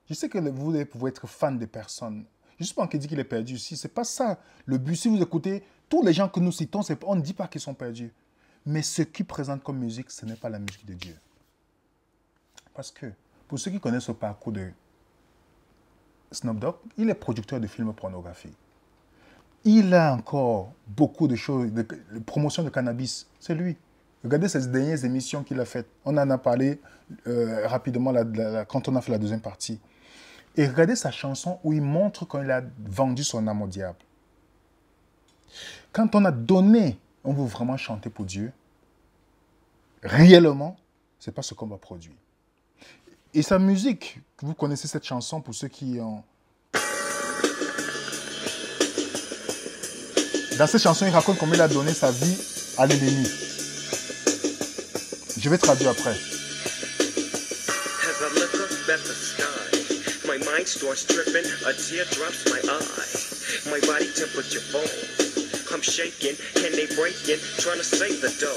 Je sais que vous pouvez être fan des personnes. Je ne suis pas en train de dire qu'il est perdu ici. Ce n'est pas ça le but. Si vous écoutez, tous les gens que nous citons, on ne dit pas qu'ils sont perdus. Mais ce qu'ils présentent comme musique, ce n'est pas la musique de Dieu. Parce que, pour ceux qui connaissent le parcours de Snoop Dogg, il est producteur de films pornographiques. Il a encore beaucoup de choses, de promotion de cannabis. C'est lui. Regardez ces dernières émissions qu'il a faites. On en a parlé rapidement quand on a fait la deuxième partie. Et regardez sa chanson où il montre quand il a vendu son âme au diable. Quand on a donné, on veut vraiment chanter pour Dieu. Réellement, ce n'est pas ce qu'on va produire. Et sa musique, vous connaissez cette chanson pour ceux qui ont... Dans cette chanson, il raconte comment il a donné sa vie à l'ennemi. Je vais traduire après. As I look up at the sky, my mind starts tripping, a tear drops my eye. My body temperature falls. I'm shaking, and they breaking, trying to save the dough.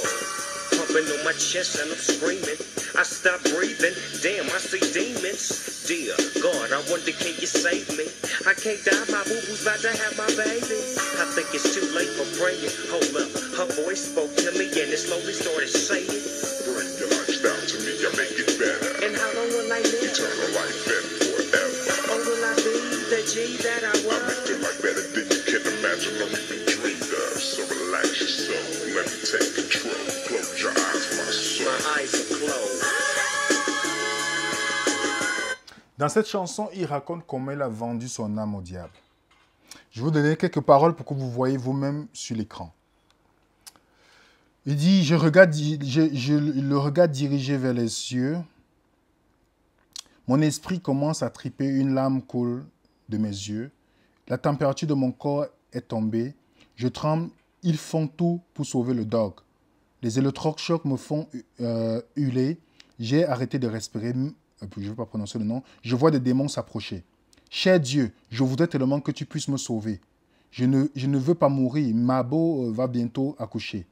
Pumping on my chest and I'm screaming. I stop breathing, damn, I see demons. Dear God, I wonder can you save me? I can't die, my boo-boo's about to have my baby. I think it's too late for praying. Hold up, her voice spoke to me and it slowly started saying, bring your lifestyle to me, I make it better. and how long will I live? Eternal life and forever. Or will I be the G that I I was? make your life better than you can imagine or even dream of. So relax your soul, let me take control. Close your eyes, my soul. My eyes are closed. Dans cette chanson, il raconte comment il a vendu son âme au diable. Je vais vous donner quelques paroles pour que vous voyez vous-même sur l'écran. Il dit, je le regarde dirigé vers les cieux. Mon esprit commence à triper, une larme coule de mes yeux. La température de mon corps est tombée. Je tremble, ils font tout pour sauver le dog. Les électrochocs me font hurler. J'ai arrêté de respirer. Je ne vais pas prononcer le nom. Je vois des démons s'approcher. Cher Dieu, je voudrais tellement que tu puisses me sauver. Je ne veux pas mourir. Mabo va bientôt accoucher.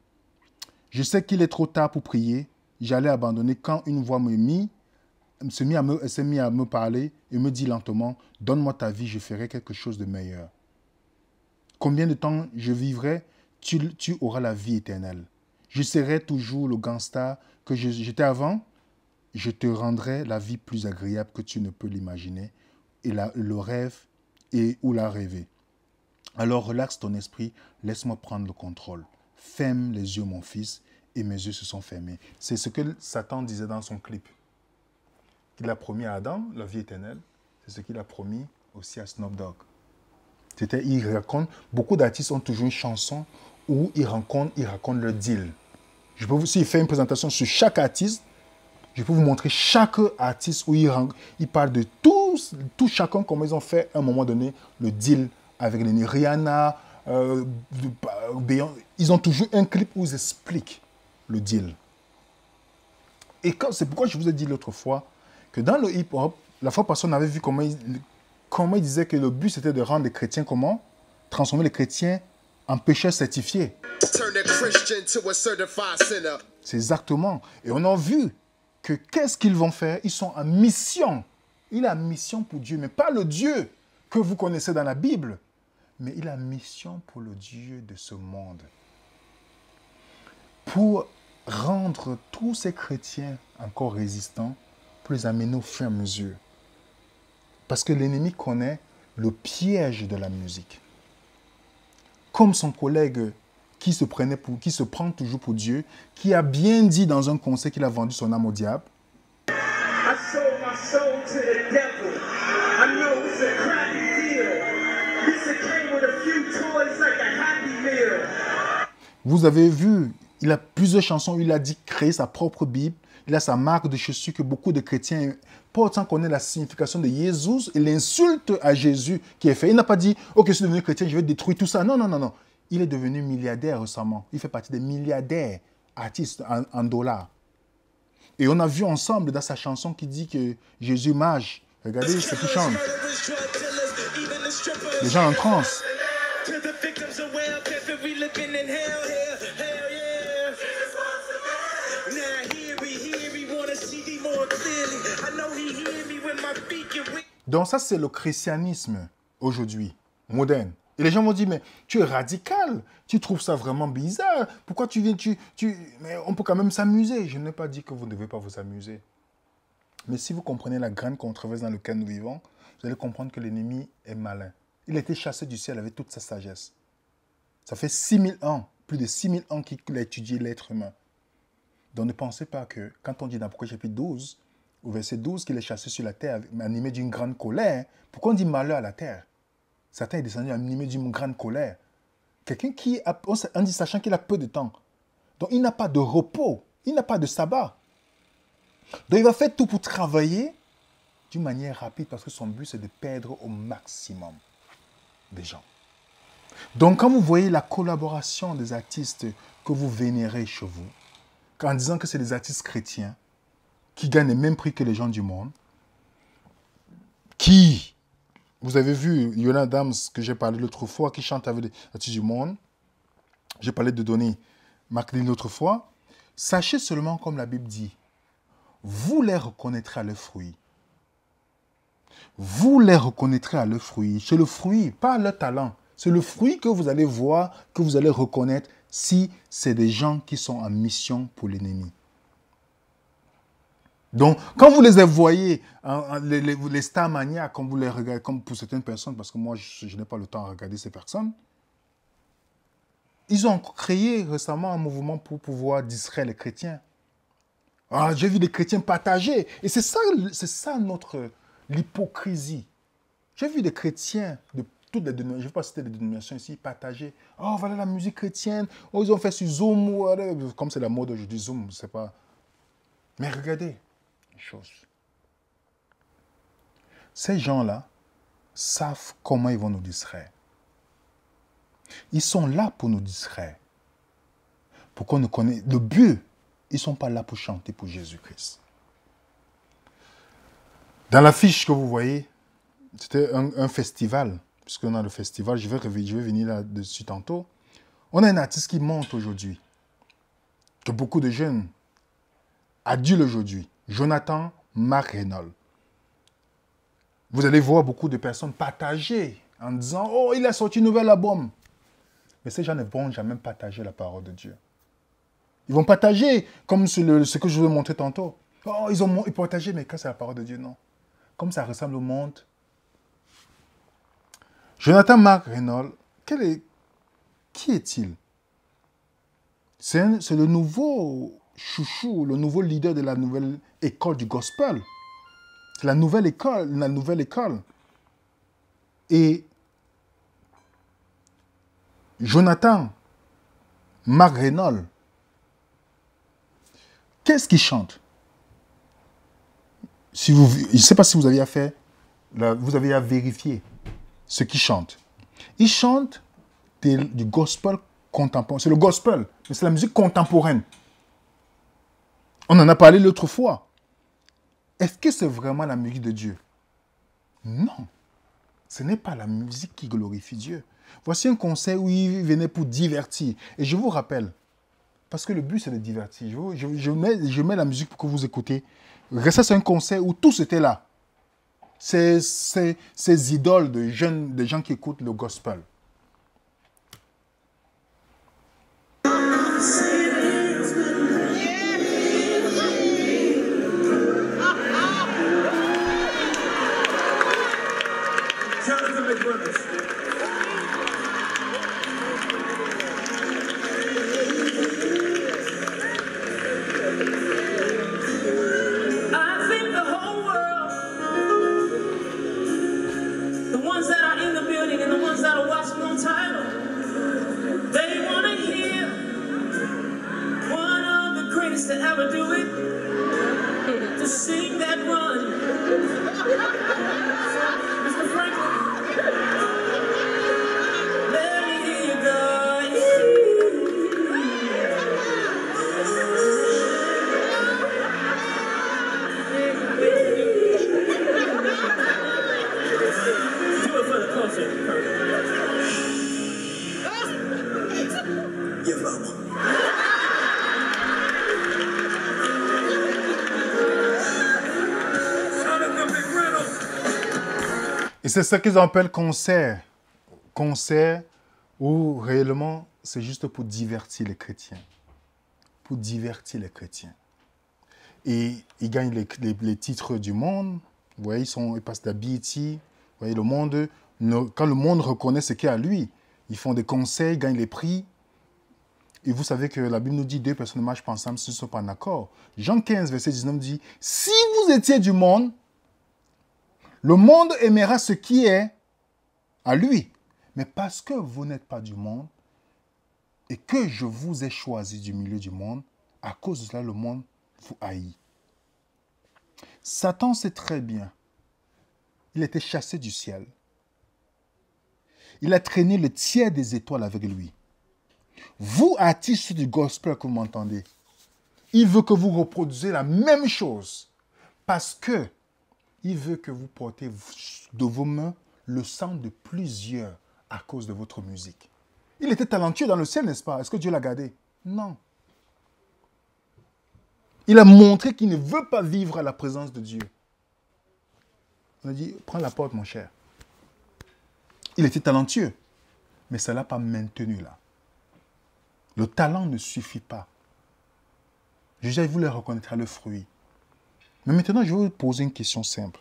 Je sais qu'il est trop tard pour prier. J'allais abandonner quand une voix s'est mis à me parler et me dit lentement, « Donne-moi ta vie, je ferai quelque chose de meilleur. Combien de temps je vivrai, tu auras la vie éternelle. Je serai toujours le gangsta que j'étais avant. Je te rendrai la vie plus agréable que tu ne peux l'imaginer et le rêve ou la rêver. Alors relaxe ton esprit, laisse-moi prendre le contrôle. Ferme les yeux, mon fils, et mes yeux se sont fermés. » C'est ce que Satan disait dans son clip. Il a promis à Adam la vie éternelle. C'est ce qu'il a promis aussi à Snoop Dogg. Il raconte, beaucoup d'artistes ont toujours une chanson où ils racontent leur deal. S'il fait une présentation sur chaque artiste, je peux vous montrer chaque artiste où il parle de tout chacun, comment ils ont fait à un moment donné le deal avec les Rihanna, Beyoncé. Ils ont toujours un clip où ils expliquent le deal. Et c'est pourquoi je vous ai dit l'autre fois que dans le hip-hop, la fois passée, on avait vu comment il disait que le but c'était de rendre les chrétiens comment? Transformer les chrétiens en pécheurs certifiés. C'est exactement. Et on a vu que qu'est-ce qu'ils vont faire? Ils sont en mission. Il a mission pour Dieu, mais pas le Dieu que vous connaissez dans la Bible, mais il a mission pour le Dieu de ce monde. Pour rendre tous ces chrétiens encore résistants, pour les amener au fur et à mesure. Parce que l'ennemi connaît le piège de la musique. Comme son collègue qui se prend toujours pour Dieu, qui a bien dit dans un concert qu'il a vendu son âme au diable. Vous avez vu, il a plusieurs chansons où il a dit créer sa propre Bible. Il a sa marque de chaussures que beaucoup de chrétiens, pas autant connaissent la signification de Jésus et l'insulte à Jésus qui est fait. Il n'a pas dit, ok, je suis devenu chrétien, je vais détruire tout ça. Non, non, non, non. Il est devenu milliardaire récemment. Il fait partie des milliardaires artistes en dollars. Et on a vu ensemble dans sa chanson qui dit que Jésus mage. Regardez ce qu'il chante. Les gens en transe. Donc ça, c'est le christianisme aujourd'hui, moderne. Et les gens m'ont dit, mais tu es radical, tu trouves ça vraiment bizarre. Pourquoi tu viens, mais on peut quand même s'amuser. Je n'ai pas dit que vous ne devez pas vous amuser. Mais si vous comprenez la grande controverse dans laquelle nous vivons, vous allez comprendre que l'ennemi est malin. Il a été chassé du ciel avec toute sa sagesse. Ça fait 6000 ans, plus de 6000 ans qu'il a étudié l'être humain. Donc ne pensez pas que, quand on dit dans Apocalypse chapitre 12, au verset 12, qu'il est chassé sur la terre, animé d'une grande colère, pourquoi on dit malheur à la terre? Satan est descendu animé d'une grande colère. Quelqu'un qui, on dit sachant qu'il a peu de temps. Donc il n'a pas de repos, il n'a pas de sabbat. Donc il va faire tout pour travailler d'une manière rapide parce que son but c'est de perdre au maximum des gens. Donc quand vous voyez la collaboration des artistes que vous vénérez chez vous, en disant que c'est des artistes chrétiens qui gagnent le même prix que les gens du monde, qui, vous avez vu Yola Adams que j'ai parlé l'autre fois, qui chante avec les artistes du monde, j'ai parlé de Donny McLean l'autre fois, sachez seulement comme la Bible dit, vous les reconnaîtrez à leurs fruits. Vous les reconnaîtrez à leurs fruits. C'est le fruit, pas leur talent. C'est le fruit que vous allez voir, que vous allez reconnaître si c'est des gens qui sont en mission pour l'ennemi. Donc, quand vous les voyez, les stars maniaques, comme vous les regardez, comme pour certaines personnes, parce que moi, je n'ai pas le temps à regarder ces personnes, ils ont créé récemment un mouvement pour pouvoir distraire les chrétiens. Ah, j'ai vu des chrétiens partager. Et c'est ça l'hypocrisie. J'ai vu des chrétiens de toutes les dénominations, je ne vais pas citer les dénominations ici, partager. Oh, voilà la musique chrétienne. Oh, ils ont fait sur Zoom. Comme c'est la mode aujourd'hui, Zoom, je ne sais pas. Mais regardez une chose. Ces gens-là savent comment ils vont nous distraire. Ils sont là pour nous distraire. Pour qu'on ne connaisse le but. Ils ne sont pas là pour chanter pour Jésus-Christ. Dans l'affiche que vous voyez, c'était un festival puisqu'on a le festival, je vais venir là-dessus tantôt. On a un artiste qui monte aujourd'hui, que beaucoup de jeunes adulent aujourd'hui, Jonathan McReynolds. Vous allez voir beaucoup de personnes partager en disant « Oh, il a sorti un nouvel album ». Mais ces gens ne vont jamais partager la parole de Dieu. Ils vont partager comme ce que je vous ai montré tantôt. Oh, ils partagé, mais quand c'est la parole de Dieu, non. Comme ça ressemble au monde. Jonathan McReynolds, qui est-il? C'est le nouveau chouchou, le nouveau leader de la nouvelle école du gospel. C'est la nouvelle école. Et Jonathan McReynolds, qu'est-ce qu'il chante? Je ne sais pas si vous avez vous avez à vérifier ce qu'il chante. Il chante du gospel contemporain. C'est le gospel, mais c'est la musique contemporaine. On en a parlé l'autre fois. Est-ce que c'est vraiment la musique de Dieu? Non. Ce n'est pas la musique qui glorifie Dieu. Voici un concert où il venait pour divertir. Et je vous rappelle, parce que le but c'est de divertir. Je mets la musique pour que vous écoutez. Ça c'est un concert où tous étaient là. Ces idoles de gens qui écoutent le gospel. Et c'est ça qu'ils appellent concert. Concert où réellement c'est juste pour divertir les chrétiens. Pour divertir les chrétiens. Et ils gagnent les titres du monde. Vous voyez, ils passent de la BET. Vous voyez, quand le monde reconnaît ce qu'il y a à lui, ils font des concerts, ils gagnent les prix. Et vous savez que la Bible nous dit 2 personnes ne marchent pas ensemble s'ils ne sont pas en accord. Jean 15, verset 19 dit « Si vous étiez du monde, le monde aimera ce qui est à lui. Mais parce que vous n'êtes pas du monde et que je vous ai choisi du milieu du monde, à cause de cela, le monde vous haït. » Satan sait très bien. Il était chassé du ciel. Il a traîné le tiers des étoiles avec lui. Vous, artistes du gospel que vous m'entendez, il veut que vous reproduisez la même chose parce que il veut que vous portez de vos mains le sang de plusieurs à cause de votre musique. Il était talentueux dans le ciel, n'est-ce pas? Est-ce que Dieu l'a gardé? Non. Il a montré qu'il ne veut pas vivre à la présence de Dieu. On a dit, prends la porte, mon cher. Il était talentueux, mais ça ne l'a pas maintenu là. Le talent ne suffit pas. Je vous le reconnaîtra le fruit. Mais maintenant, je vais vous poser une question simple.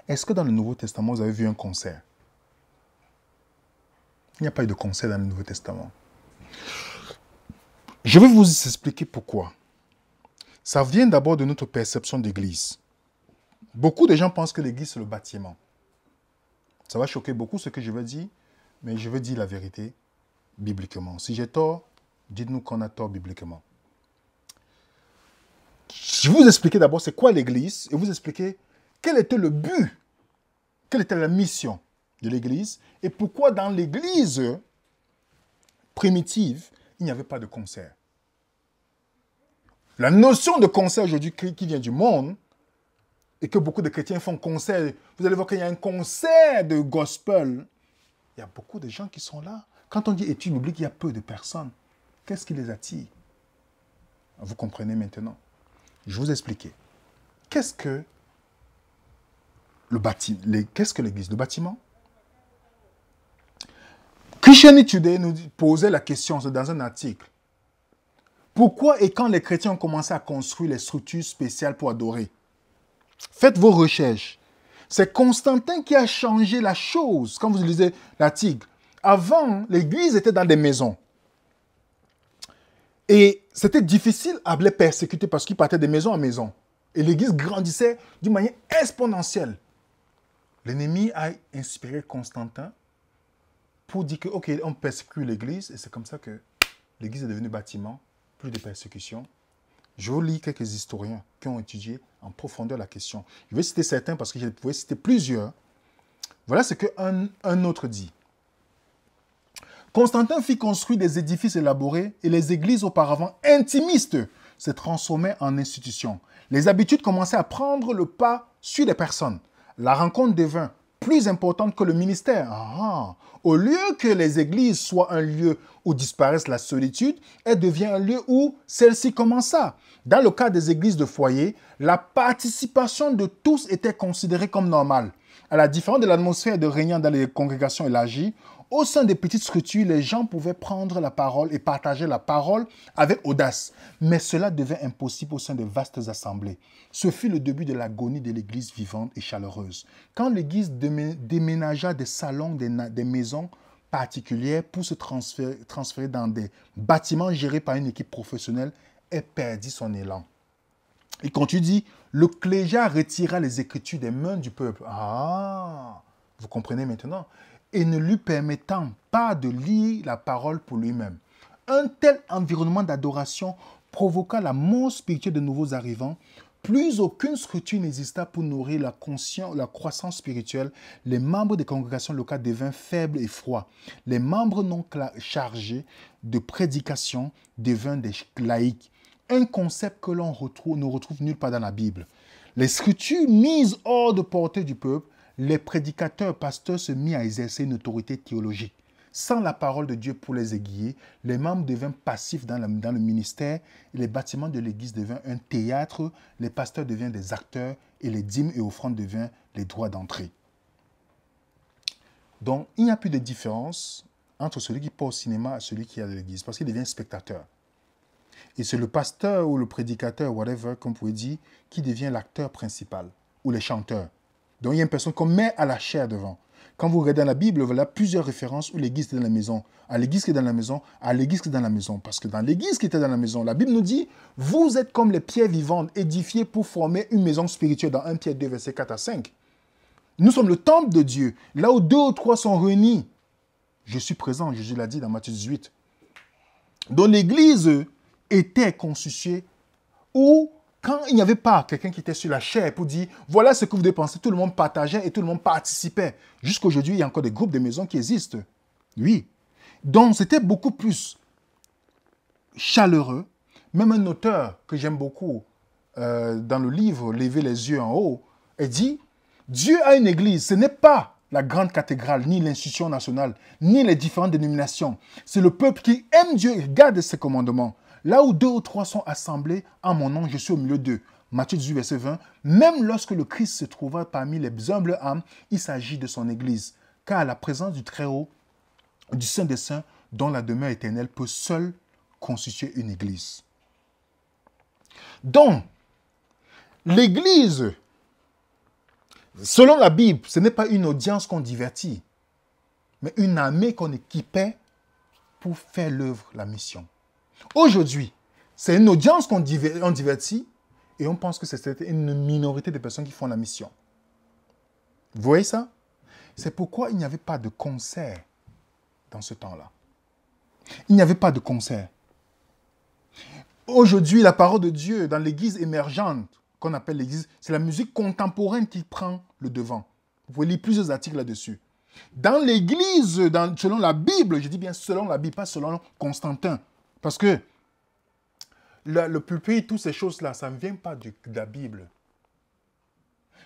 Est-ce que dans le Nouveau Testament, vous avez vu un concert? Il n'y a pas eu de concert dans le Nouveau Testament. Je vais vous expliquer pourquoi. Ça vient d'abord de notre perception d'église. Beaucoup de gens pensent que l'église, c'est le bâtiment. Ça va choquer beaucoup ce que je vais dire, mais je vais dire la vérité bibliquement. Si j'ai tort, dites-nous qu'on a tort bibliquement. Je vais vous expliquer d'abord c'est quoi l'église et vous expliquer quel était le but, quelle était la mission de l'église et pourquoi dans l'église primitive, il n'y avait pas de concert. La notion de concert aujourd'hui qui vient du monde et que beaucoup de chrétiens font concert, vous allez voir qu'il y a un concert de gospel. Il y a beaucoup de gens qui sont là. Quand on dit études bibliques, il y a peu de personnes. Qu'est-ce qui les attire? Vous comprenez maintenant. Je vais vous expliquer. Qu'est-ce que l'église? Le bâtiment? Christianity Today nous posait la question, c'est dans un article. Pourquoi et quand les chrétiens ont commencé à construire les structures spéciales pour adorer? Faites vos recherches. C'est Constantin qui a changé la chose. Quand vous lisez l'article, avant, l'église était dans des maisons. Et c'était difficile à les persécuter parce qu'ils partaient de maison en maison. Et l'église grandissait d'une manière exponentielle. L'ennemi a inspiré Constantin pour dire que, ok, on persécute l'église. Et c'est comme ça que l'église est devenue bâtiment, plus de persécution. Je vous lis quelques historiens qui ont étudié en profondeur la question. Je vais citer certains parce que je pouvais citer plusieurs. Voilà ce qu'un autre dit. Constantin fit construire des édifices élaborés et les églises auparavant intimistes se transformaient en institutions. Les habitudes commençaient à prendre le pas sur les personnes. La rencontre devint plus importante que le ministère. Au lieu que les églises soient un lieu où disparaisse la solitude, elle devient un lieu où celle-ci commença. Dans le cas des églises de foyer, la participation de tous était considérée comme normale. À la différence de l'atmosphère de régnant dans les congrégations élargies, au sein des petites structures, les gens pouvaient prendre la parole et partager la parole avec audace. Mais cela devint impossible au sein de vastes assemblées. Ce fut le début de l'agonie de l'église vivante et chaleureuse. Quand l'église déménagea des salons, des maisons particulières pour se transférer dans des bâtiments gérés par une équipe professionnelle, elle perdit son élan. Et quand tu dis, le clégiat retira les écritures des mains du peuple. Vous comprenez maintenant? Et ne lui permettant pas de lire la parole pour lui-même. Un tel environnement d'adoration provoqua la mort spirituelle de nouveaux arrivants. Plus aucune structure n'exista pour nourrir la croissance spirituelle. Les membres des congrégations locales devinrent faibles et froids. Les membres non chargés de prédication devinrent des laïcs. Un concept que l'on ne retrouve nulle part dans la Bible. Les structures mises hors de portée du peuple, les prédicateurs, pasteurs se mirent à exercer une autorité théologique. Sans la parole de Dieu pour les aiguiller, les membres deviennent passifs dans le ministère, et les bâtiments de l'église deviennent un théâtre, les pasteurs deviennent des acteurs, et les dîmes et offrandes deviennent les droits d'entrée. Donc, il n'y a plus de différence entre celui qui part au cinéma et celui qui est à l'église, parce qu'il devient spectateur. Et c'est le pasteur ou le prédicateur, whatever, comme vous pouvez dire, qui devient l'acteur principal, ou les chanteurs. Donc, il y a une personne qu'on met à la chair devant. Quand vous regardez dans la Bible, voilà plusieurs références où l'église était dans la maison, à l'église qui est dans la maison, à l'église qui est dans la maison. Parce que dans l'église qui était dans la maison, la Bible nous dit, vous êtes comme les pierres vivantes édifiées pour former une maison spirituelle dans 1 Pierre 2, versets 4 à 5. Nous sommes le temple de Dieu, là où 2 ou 3 sont réunis. Je suis présent, Jésus l'a dit dans Matthieu 18. Donc l'église était constituée où, quand il n'y avait pas quelqu'un qui était sur la chair pour dire « Voilà ce que vous dépensez », tout le monde partageait et tout le monde participait. Jusqu'aujourd'hui, il y a encore des groupes de maisons qui existent. Oui. Donc, c'était beaucoup plus chaleureux. Même un auteur que j'aime beaucoup, dans le livre « Lever les yeux en haut », elle dit « Dieu a une église, ce n'est pas la grande cathédrale, ni l'institution nationale, ni les différentes dénominations. C'est le peuple qui aime Dieu et garde ses commandements. Là où 2 ou 3 sont assemblés en mon nom, je suis au milieu d'eux. » Matthieu 18, verset 20. Même lorsque le Christ se trouva parmi les humbles âmes, il s'agit de son Église. Car à la présence du Très-Haut, du Saint des Saints, dont la demeure éternelle peut seule constituer une Église. Donc, l'Église, selon la Bible, ce n'est pas une audience qu'on divertit, mais une armée qu'on équipait pour faire l'œuvre, la mission. Aujourd'hui, c'est une audience qu'on divertit et on pense que c'est une minorité de personnes qui font la mission. Vous voyez ça? C'est pourquoi il n'y avait pas de concert dans ce temps-là. Il n'y avait pas de concert. Aujourd'hui, la parole de Dieu dans l'église émergente, qu'on appelle l'église, c'est la musique contemporaine qui prend le devant. Vous pouvez lire plusieurs articles là-dessus. Dans l'église, selon la Bible, je dis bien selon la Bible, pas selon Constantin, parce que le pupitre, toutes ces choses-là, ça ne vient pas de la Bible.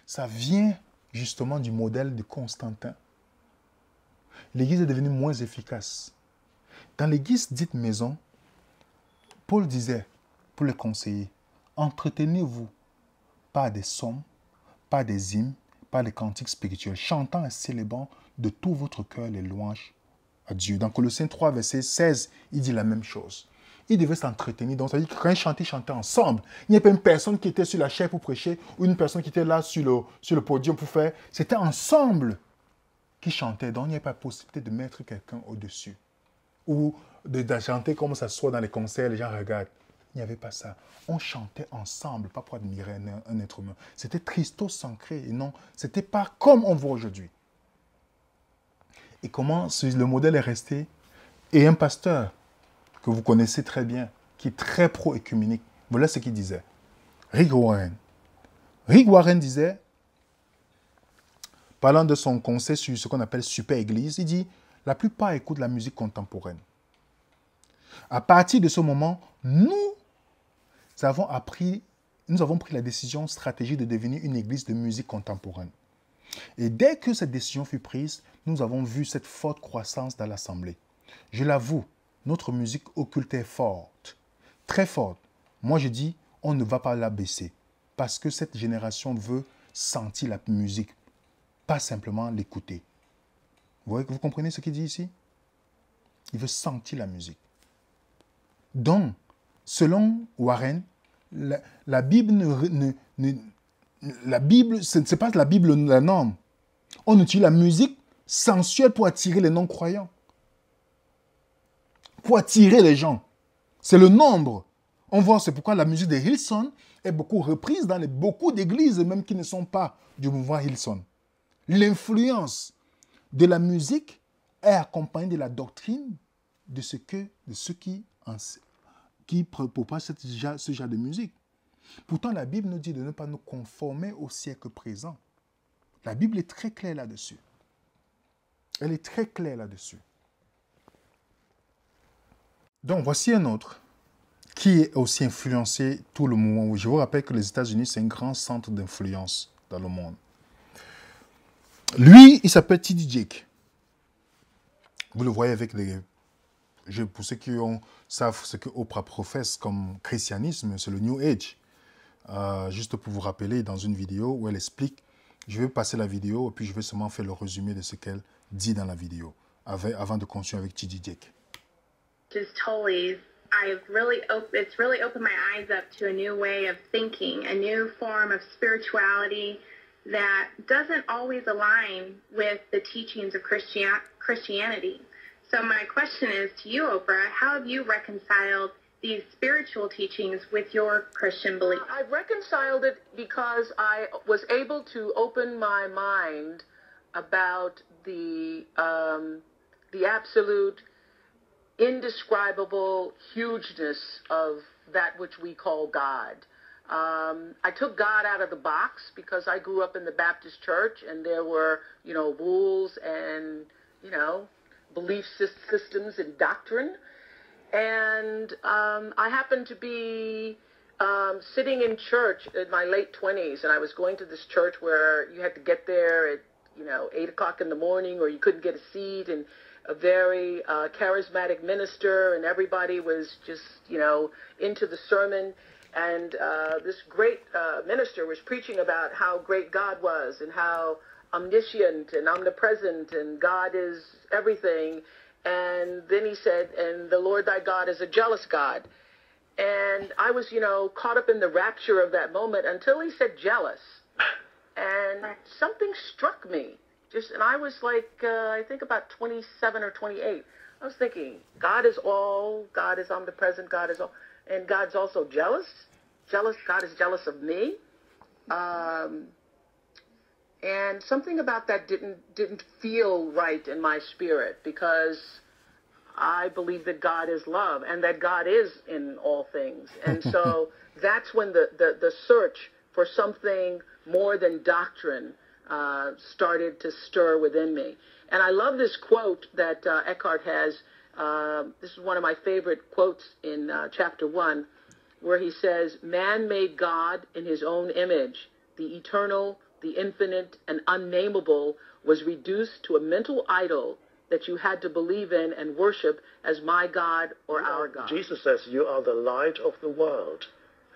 Ça vient justement du modèle de Constantin. L'Église est devenue moins efficace. Dans l'Église dite maison, Paul disait, pour les conseiller, entretenez-vous par des psaumes, par des hymnes, par des cantiques spirituels, chantant et célébrant de tout votre cœur les louanges à Dieu. Dans Colossiens 3, verset 16, il dit la même chose. Ils devaient s'entretenir. Donc, ça veut dire que quand ils chantaient ensemble. Il n'y a pas une personne qui était sur la chaire pour prêcher ou une personne qui était là sur le podium pour faire. C'était ensemble qu'ils chantaient. Donc, il n'y avait pas possibilité de mettre quelqu'un au-dessus. Ou de chanter comme ça soit dans les concerts, les gens regardent. Il n'y avait pas ça. On chantait ensemble, pas pour admirer un être humain. C'était Christo-sancré et non, c'était pas comme on voit aujourd'hui. Et comment le modèle est resté? Et un pasteur que vous connaissez très bien, qui est très pro-écuménique, voilà ce qu'il disait. Rick Warren. Rick Warren disait, parlant de son conseil sur ce qu'on appelle super église, il dit, la plupart écoutent la musique contemporaine. À partir de ce moment, nous avons pris la décision stratégique de devenir une église de musique contemporaine. Et dès que cette décision fut prise, nous avons vu cette forte croissance dans l'assemblée. Je l'avoue, notre musique occulte est forte, très forte. Moi, je dis, on ne va pas la baisser, parce que cette génération veut sentir la musique, pas simplement l'écouter. Vous comprenez ce qu'il dit ici? Il veut sentir la musique. Donc, selon Warren, la Bible ce n'est pas la Bible la norme. On utilise la musique sensuelle pour attirer les non-croyants. Pour attirer les gens. C'est le nombre. On voit, c'est pourquoi la musique de Hillsong est beaucoup reprise dans beaucoup d'églises, même qui ne sont pas du mouvement Hillsong. L'influence de la musique est accompagnée de la doctrine de ceux qui propagent ce genre de musique. Pourtant, la Bible nous dit de ne pas nous conformer au siècle présent. La Bible est très claire là-dessus. Elle est très claire là-dessus. Donc, voici un autre qui est aussi influencé tout le monde. Je vous rappelle que les États-Unis, c'est un grand centre d'influence dans le monde. Lui, il s'appelle T.D. Jakes. Vous le voyez avec les... Pour ceux qui savent ce que Oprah professe comme christianisme, c'est le New Age. Juste pour vous rappeler, dans une vidéo où elle explique, je vais passer la vidéo et puis je vais seulement faire le résumé de ce qu'elle dit dans la vidéo, avant de continuer avec T.D. Jakes. It's really opened my eyes up to a new way of thinking, a new form of spirituality that doesn't always align with the teachings of Christianity. So my question is to you, Oprah, how have you reconciled these spiritual teachings with your Christian beliefs? I've reconciled it because I was able to open my mind about the absolute indescribable hugeness of that which we call God. I took God out of the box because I grew up in the Baptist church and there were, rules and, belief systems and doctrine. And I happened to be sitting in church in my late 20s, and I was going to this church where you had to get there at, 8 o'clock in the morning, or you couldn't get a seat, and a very charismatic minister, and everybody was just, into the sermon. And this great minister was preaching about how great God was and how omniscient and omnipresent and God is everything. And then he said, and the Lord thy God is a jealous God. And I was, caught up in the rapture of that moment until he said jealous. And something struck me. And I was like, I think about 27 or 28. I was thinking, God is all, God is omnipresent, God is all, and God's also jealous. God is jealous of me. And something about that didn't feel right in my spirit, because I believe that God is love and that God is in all things. And so that's when the search for something more than doctrine started to stir within me. And I love this quote that Eckhart has. This is one of my favorite quotes in chapter 1, where he says, "Man made God in his own image, the eternal, the infinite and unnameable, was reduced to a mental idol that you had to believe in and worship as my God or our God. Jesus says you are the light of the world.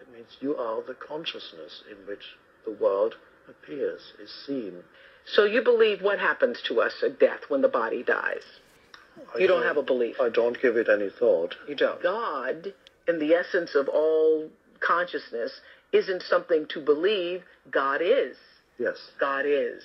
It means you are the consciousness in which the world appears, is seen. So you believe what happens to us at death when the body dies? You don't have a belief. I don't give it any thought. You don't. God, in the essence of all consciousness, isn't something to believe. God is. Yes. God is.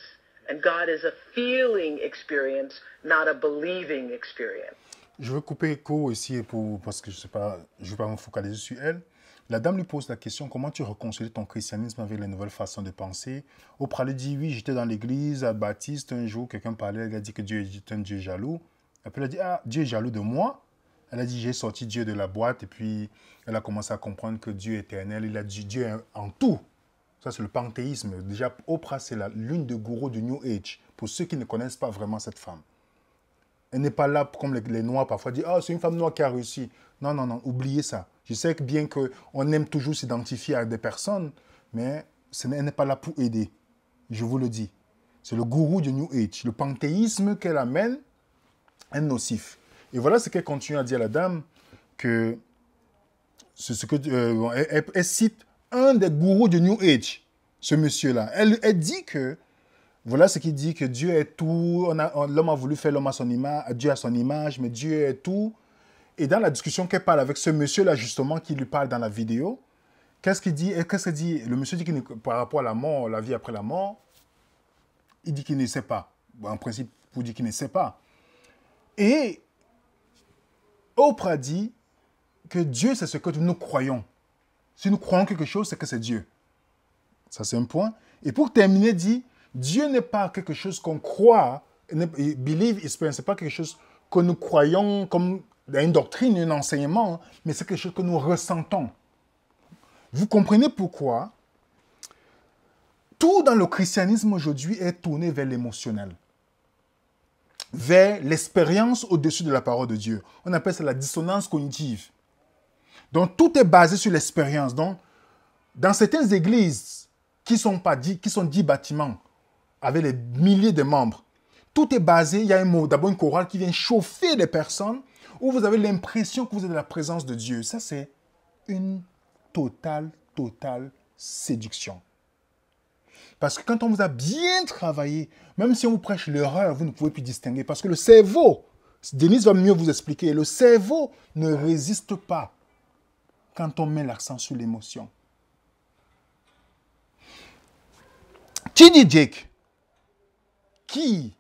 And God is a feeling experience, not a believing experience. Je veux couper court ici parce que je ne vais pas me focaliser sur elle. La dame lui pose la question, comment tu réconcilies ton christianisme avec les nouvelles façons de penser? Oprah lui dit, oui, j'étais dans l'église à Baptiste, un jour, quelqu'un parlait, elle a dit que Dieu est un Dieu jaloux. Après, elle a dit, ah, Dieu est jaloux de moi? Elle a dit, j'ai sorti Dieu de la boîte, et puis elle a commencé à comprendre que Dieu est éternel, il a dit, Dieu est en tout. Ça, c'est le panthéisme. Déjà, Oprah, c'est l'une des gourous du New Age, pour ceux qui ne connaissent pas vraiment cette femme. Elle n'est pas là comme les Noirs parfois disent « Ah, c'est une femme noire qui a réussi ». Non, non, non, oubliez ça. Je sais que bien qu'on aime toujours s'identifier à des personnes, mais elle n'est pas là pour aider. Je vous le dis. C'est le gourou du New Age. Le panthéisme qu'elle amène est nocif. Et voilà ce qu'elle continue à dire à la dame, que elle cite un des gourous du New Age, ce monsieur-là. Elle dit que voilà ce qu'il dit, que Dieu est tout. L'homme a voulu faire l'homme à son image, Dieu à son image, mais Dieu est tout. Et dans la discussion qu'elle parle avec ce monsieur-là, justement, qui lui parle dans la vidéo, qu'est-ce qu'il dit? Le monsieur dit qu'il par rapport à la mort, la vie après la mort, il dit qu'il ne sait pas. Bon, en principe, pour dire qu'il ne sait pas. Et Oprah dit que Dieu, c'est ce que nous croyons. Si nous croyons quelque chose, c'est que c'est Dieu. Ça, c'est un point. Et pour terminer, dit, Dieu n'est pas quelque chose qu'on croit, believe experience, ce n'est pas quelque chose que nous croyons comme une doctrine, un enseignement, mais c'est quelque chose que nous ressentons. Vous comprenez pourquoi tout dans le christianisme aujourd'hui est tourné vers l'émotionnel, vers l'expérience au-dessus de la parole de Dieu. On appelle ça la dissonance cognitive. Donc tout est basé sur l'expérience. Donc, dans certaines églises qui sont 10 bâtiments, avec les milliers de membres. Tout est basé, il y a d'abord une chorale qui vient chauffer les personnes, où vous avez l'impression que vous êtes dans la présence de Dieu. Ça, c'est une totale séduction. Parce que quand on vous a bien travaillé, même si on vous prêche l'erreur, vous ne pouvez plus distinguer. Parce que le cerveau, Denise va mieux vous expliquer, le cerveau ne résiste pas quand on met l'accent sur l'émotion. T.D. Jakes, qui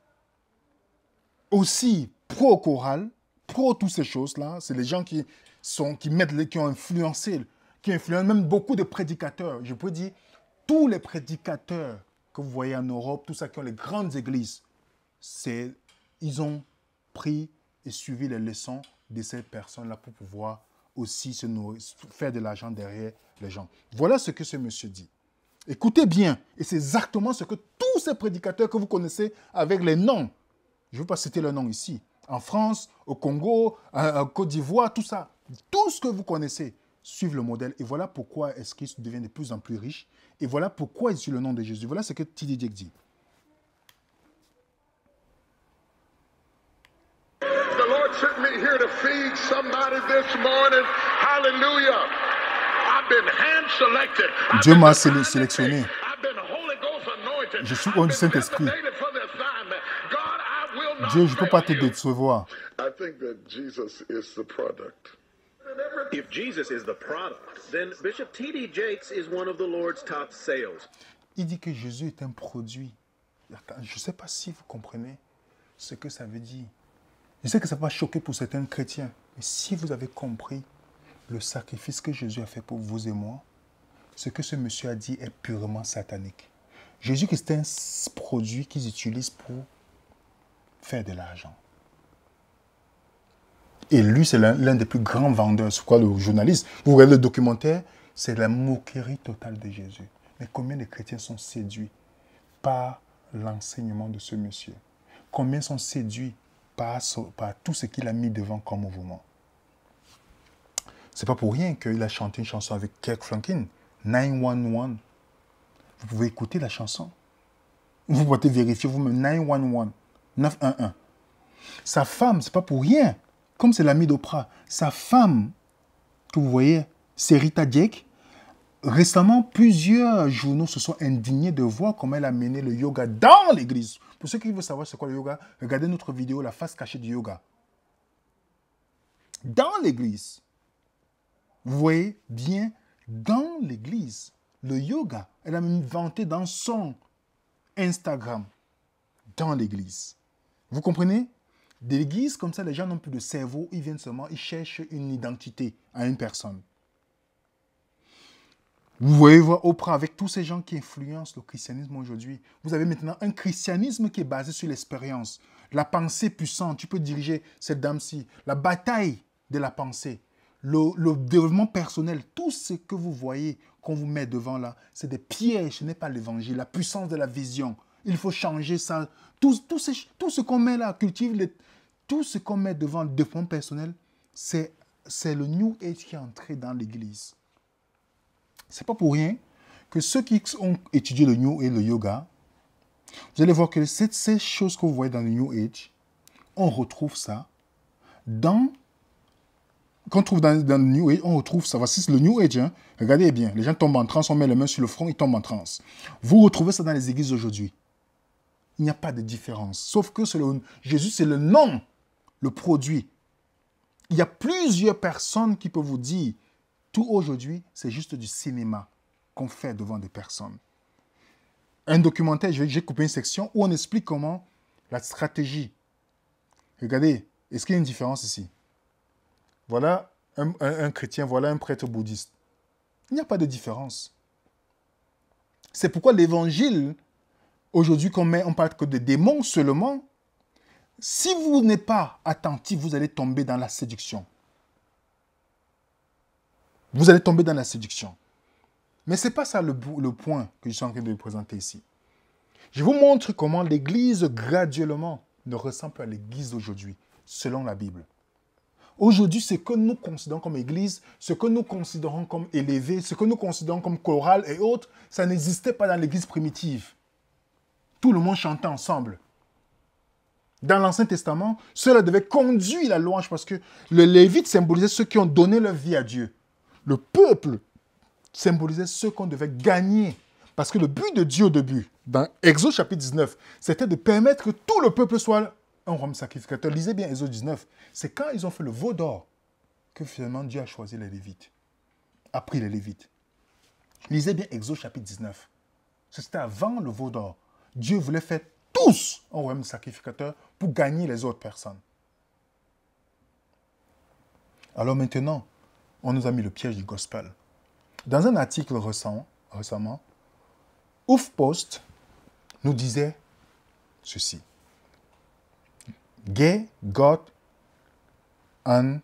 aussi pro-chorale, pro toutes ces choses-là, c'est les gens qui ont influencé, qui influencent même beaucoup de prédicateurs. Je peux dire, tous les prédicateurs que vous voyez en Europe, tous ceux qui ont les grandes églises, ils ont pris et suivi les leçons de ces personnes-là pour pouvoir aussi faire de l'argent derrière les gens. Voilà ce que ce monsieur dit. Écoutez bien, et c'est exactement ce que tous ces prédicateurs que vous connaissez avec les noms, je ne veux pas citer le nom ici, en France, au Congo, en Côte d'Ivoire, tout ça, tout ce que vous connaissez, suivent le modèle. Et voilà pourquoi est-ce qu'ils deviennent de plus en plus riches. Et voilà pourquoi ils suivent le nom de Jésus. Voilà ce que T.D. Jakes dit. The Lord sent me here to feed somebody this morning. Hallelujah. Dieu m'a sélectionné. Je suis au Saint-Esprit. Dieu, je ne peux pas te décevoir. If Jesus is the product, then Bishop T.D. Jakes is one of the Lord's top sales. Il dit que Jésus est un produit. Je ne sais pas si vous comprenez ce que ça veut dire. Je sais que ça va choquer pour certains chrétiens. Mais si vous avez compris le sacrifice que Jésus a fait pour vous et moi, ce que ce monsieur a dit est purement satanique. Jésus-Christ est un produit qu'ils utilisent pour faire de l'argent. Et lui, c'est l'un des plus grands vendeurs. C'est quoi le journaliste? Vous regardez le documentaire, c'est la moquerie totale de Jésus. Mais combien de chrétiens sont séduits par l'enseignement de ce monsieur? Combien sont séduits par tout ce qu'il a mis devant comme mouvement? C'est pas pour rien qu'il a chanté une chanson avec Kirk Franklin, 911. Vous pouvez écouter la chanson. Vous pouvez vérifier vous-même. 911. 911. Sa femme, c'est pas pour rien. Comme c'est l'ami d'Oprah. Sa femme, que vous voyez, c'est Rita Jake. Récemment, plusieurs journaux se sont indignés de voir comment elle a mené le yoga dans l'église. Pour ceux qui veulent savoir c'est quoi le yoga, regardez notre vidéo, la face cachée du yoga. Dans l'église. Vous voyez bien, dans l'église, le yoga, elle a même inventé dans son Instagram, dans l'église. Vous comprenez? Des églises comme ça, les gens n'ont plus de cerveau, ils viennent seulement, ils cherchent une identité à une personne. Vous voyez Oprah avec tous ces gens qui influencent le christianisme aujourd'hui. Vous avez maintenant un christianisme qui est basé sur l'expérience. La pensée puissante, tu peux diriger cette dame-ci. La bataille de la pensée. Le développement personnel. Tout ce que vous voyez qu'on vous met devant là, c'est des pièges, ce n'est pas l'évangile. La puissance de la vision. Il faut changer ça. Tout ce qu'on met là, tout ce qu'on met devant le développement personnel, c'est le New Age qui est entré dans l'église. Ce n'est pas pour rien que ceux qui ont étudié le New Age et le yoga, vous allez voir que ces choses que vous voyez dans le New Age, on retrouve ça dans... Quand on trouve dans le New Age, on retrouve ça. Voici le New Age. Hein. Regardez bien, les gens tombent en transe, on met les mains sur le front, ils tombent en transe. Vous retrouvez ça dans les églises aujourd'hui. Il n'y a pas de différence. Sauf que Jésus, c'est le nom, le produit. Il y a plusieurs personnes qui peuvent vous dire... Tout aujourd'hui, c'est juste du cinéma qu'on fait devant des personnes. Un documentaire, j'ai coupé une section où on explique comment la stratégie. Regardez, est-ce qu'il y a une différence ici? Voilà un chrétien, voilà un prêtre bouddhiste. Il n'y a pas de différence. C'est pourquoi l'évangile, aujourd'hui, on parle que de démons seulement. Si vous n'êtes pas attentif, vous allez tomber dans la séduction. Vous allez tomber dans la séduction. Mais ce n'est pas ça le point que je suis en train de vous présenter ici. Je vous montre comment l'Église, graduellement, ne ressemble plus à l'Église d'aujourd'hui, selon la Bible. Aujourd'hui, ce que nous considérons comme Église, ce que nous considérons comme élevé, ce que nous considérons comme chorale et autres, ça n'existait pas dans l'Église primitive. Tout le monde chantait ensemble. Dans l'Ancien Testament, cela devait conduire la louange parce que le Lévite symbolisait ceux qui ont donné leur vie à Dieu. Le peuple symbolisait ceux qu'on devait gagner. Parce que le but de Dieu au début, dans Exode chapitre 19, c'était de permettre que tout le peuple soit un roi sacrificateur. Lisez bien Exode 19. C'est quand ils ont fait le veau d'or que finalement Dieu a choisi les Lévites. A pris les Lévites. Lisez bien Exode chapitre 19. C'était avant le veau d'or. Dieu voulait faire tous un royaume sacrificateur pour gagner les autres personnes. Alors maintenant, on nous a mis le piège du gospel. Dans un article récemment, HuffPost nous disait ceci. Gay God and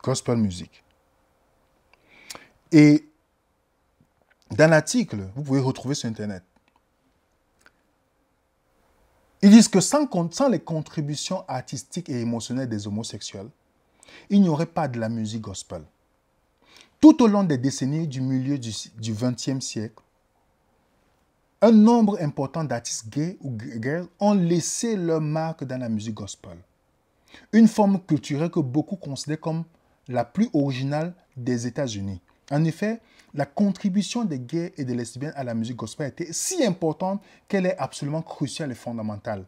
Gospel Music. Et dans l'article, vous pouvez retrouver sur Internet, ils disent que sans les contributions artistiques et émotionnelles des homosexuels, il n'y aurait pas de la musique gospel. Tout au long des décennies du milieu du XXe siècle, un nombre important d'artistes gays ou gays ont laissé leur marque dans la musique gospel. Une forme culturelle que beaucoup considèrent comme la plus originale des États-Unis. En effet, la contribution des gays et des lesbiennes à la musique gospel était si importante qu'elle est absolument cruciale et fondamentale.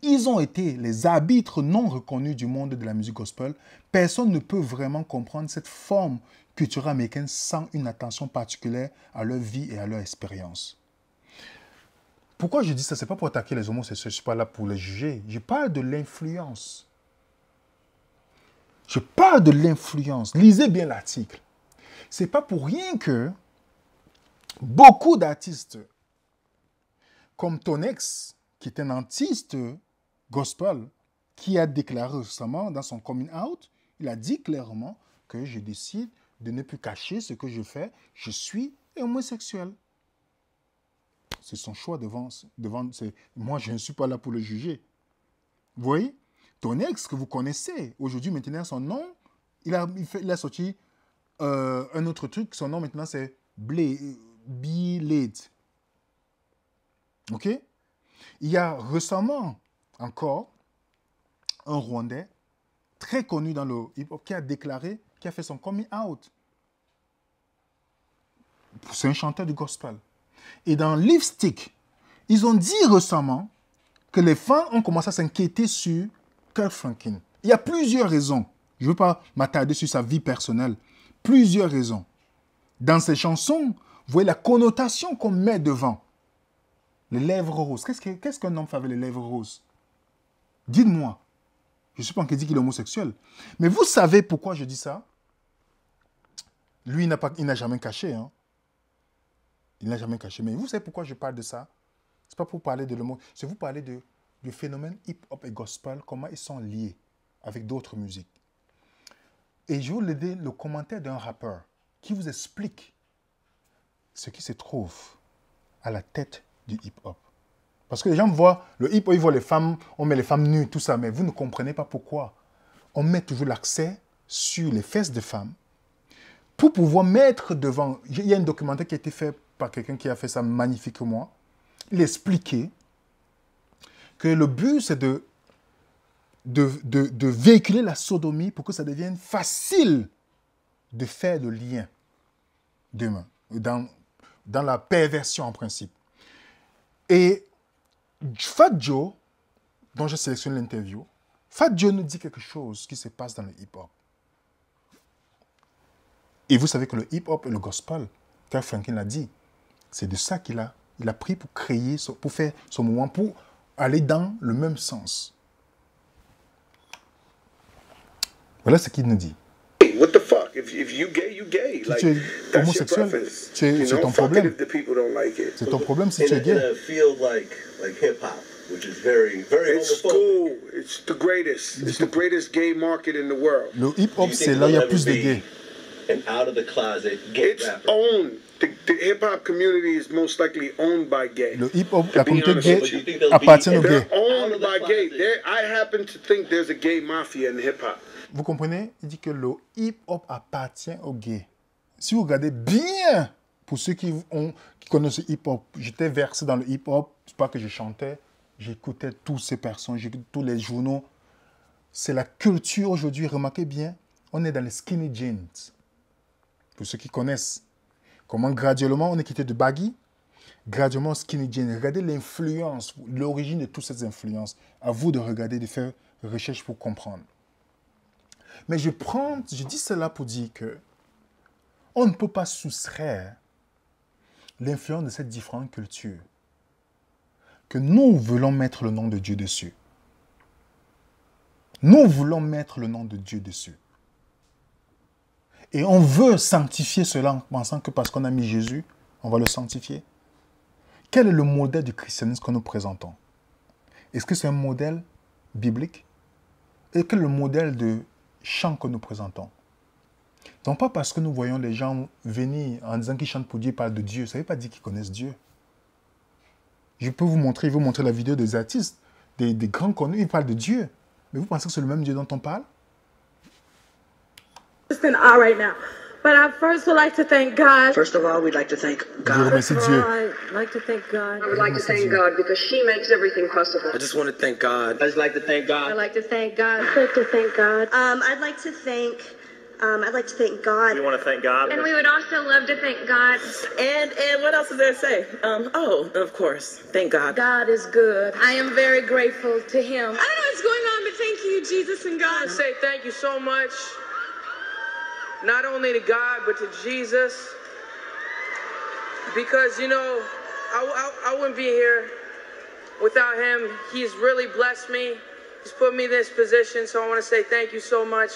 Ils ont été les arbitres non reconnus du monde de la musique gospel. Personne ne peut vraiment comprendre cette forme culturelle américaine sans une attention particulière à leur vie et à leur expérience. Pourquoi je dis ça? Ce n'est pas pour attaquer les homosexuels, je ne suis pas là pour les juger. Je parle de l'influence. Je parle de l'influence. Lisez bien l'article. Ce n'est pas pour rien que beaucoup d'artistes, comme Tonex, qui est un artiste gospel, qui a déclaré récemment dans son coming out, il a dit clairement que je décide de ne plus cacher ce que je fais, je suis homosexuel. C'est son choix devant moi, je ne suis pas là pour le juger. Vous voyez, Tonex, que vous connaissez, aujourd'hui, maintenant, son nom, il a sorti un autre truc, son nom maintenant, c'est Blade. OK? Il y a récemment encore un Rwandais très connu dans le hip-hop qui a déclaré, qui a fait son coming out. C'est un chanteur du gospel. Et dans Lipstick, ils ont dit récemment que les fans ont commencé à s'inquiéter sur Kirk Franklin. Il y a plusieurs raisons. Je ne veux pas m'attarder sur sa vie personnelle. Plusieurs raisons. Dans ses chansons, vous voyez la connotation qu'on met devant. Les lèvres roses. Qu'est-ce qu'un homme fait avec les lèvres roses? Dites-moi. Je ne suis pas en train de dire qu'il est homosexuel. Mais vous savez pourquoi je dis ça? Lui, il n'a jamais caché. Hein? Il n'a jamais caché. Mais vous savez pourquoi je parle de ça? Ce n'est pas pour parler de l'homo. C'est vous parler du phénomène hip-hop et gospel, comment ils sont liés avec d'autres musiques. Et je vais vous donner le commentaire d'un rappeur qui vous explique ce qui se trouve à la tête du hip-hop. Parce que les gens voient le hip-hop, ils voient les femmes, on met les femmes nues, tout ça, mais vous ne comprenez pas pourquoi. On met toujours l'accès sur les fesses de femmes pour pouvoir mettre devant... Il y a un documentaire qui a été fait par quelqu'un qui a fait ça magnifiquement. Il expliquait que le but, c'est de véhiculer la sodomie pour que ça devienne facile de faire le lien demain, dans la perversion en principe. Et Fat Joe, dont je sélectionne l'interview, Fat Joe nous dit quelque chose qui se passe dans le hip-hop. Et vous savez que le hip-hop et le gospel, Kirk Franklin l'a dit, c'est de ça qu'il a pris pour créer, pour faire son mouvement, pour aller dans le même sens. Voilà ce qu'il nous dit. What the fuck? If you gay, you gay. Si tu es homosexuel, c'est ton problème. C'est ton problème si tu es gay. It's cool. It's the greatest. It's the greatest gay market in the world. Le hip-hop, c'est là où il y a plus de gays. It's owned. The hip-hop community is most likely owned by gay. Le hip-hop, la communauté gay appartient aux gays. They're owned by gay. I happen to think there's a gay mafia in hip-hop. Vous comprenez? Il dit que le hip-hop appartient aux gays. Si vous regardez bien, pour ceux qui connaissent le hip-hop, j'étais versé dans le hip-hop, c'est pas que je chantais, j'écoutais toutes ces personnes, j'écoutais tous les journaux. C'est la culture aujourd'hui, remarquez bien, on est dans les skinny jeans. Pour ceux qui connaissent, comment graduellement on est quitté de baggy, graduellement skinny jeans. Regardez l'influence, l'origine de toutes ces influences. À vous de regarder, de faire recherche pour comprendre. Mais je dis cela pour dire que on ne peut pas soustraire l'influence de ces différentes cultures. Que nous voulons mettre le nom de Dieu dessus. Nous voulons mettre le nom de Dieu dessus. Et on veut sanctifier cela en pensant que parce qu'on a mis Jésus, on va le sanctifier. Quel est le modèle du christianisme que nous présentons? Est-ce que c'est un modèle biblique? Et quel est le modèle de chant que nous présentons? Donc pas parce que nous voyons les gens venir en disant qu'ils chantent pour Dieu, ils parlent de Dieu, ça ne veut pas dire qu'ils connaissent Dieu. Je peux vous montrer la vidéo des artistes, des grands connus, ils parlent de Dieu. Mais vous pensez que c'est le même Dieu dont on parle? Right now. But I first would like to thank God. First of all, we'd like to thank God. Je remercie Dieu. I'd like to thank God. I would like to thank God because she makes everything possible. I just want to thank God. I just like to thank God. I'd like to thank God. I'd like to thank God. I'd like to thank God. We want to thank God. And we would also love to thank God. And what else is there to say? Of course, thank God. God is good. I am very grateful to Him. I don't know what's going on, but thank you, Jesus and God. I say thank you so much. Not only to God, but to Jesus. Because, you know, I wouldn't be here without him. He's really blessed me. He's put me in this position, so I want to say thank you so much.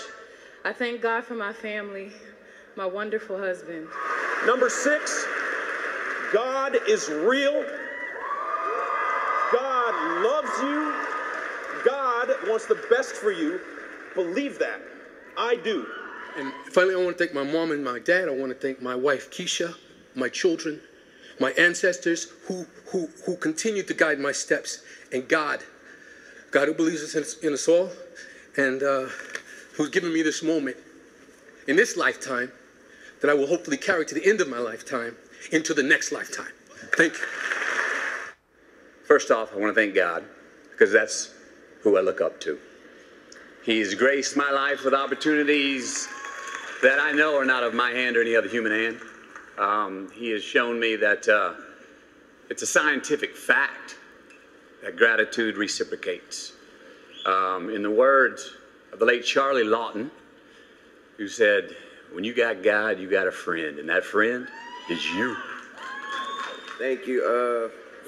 I thank God for my family, my wonderful husband. Number 6, God is real. God loves you. God wants the best for you. Believe that. I do. And finally, I want to thank my mom and my dad. I want to thank my wife, Keisha, my children, my ancestors who continue to guide my steps, and God who believes in us all, and who's given me this moment in this lifetime that I will hopefully carry to the end of my lifetime into the next lifetime. Thank you. First off, I want to thank God, because that's who I look up to. He's graced my life with opportunities that I know are not of my hand or any other human hand. He has shown me that it's a scientific fact that gratitude reciprocates. In the words of the late Charlie Lawton, who said, when you got God, you got a friend, and that friend is you. Thank you.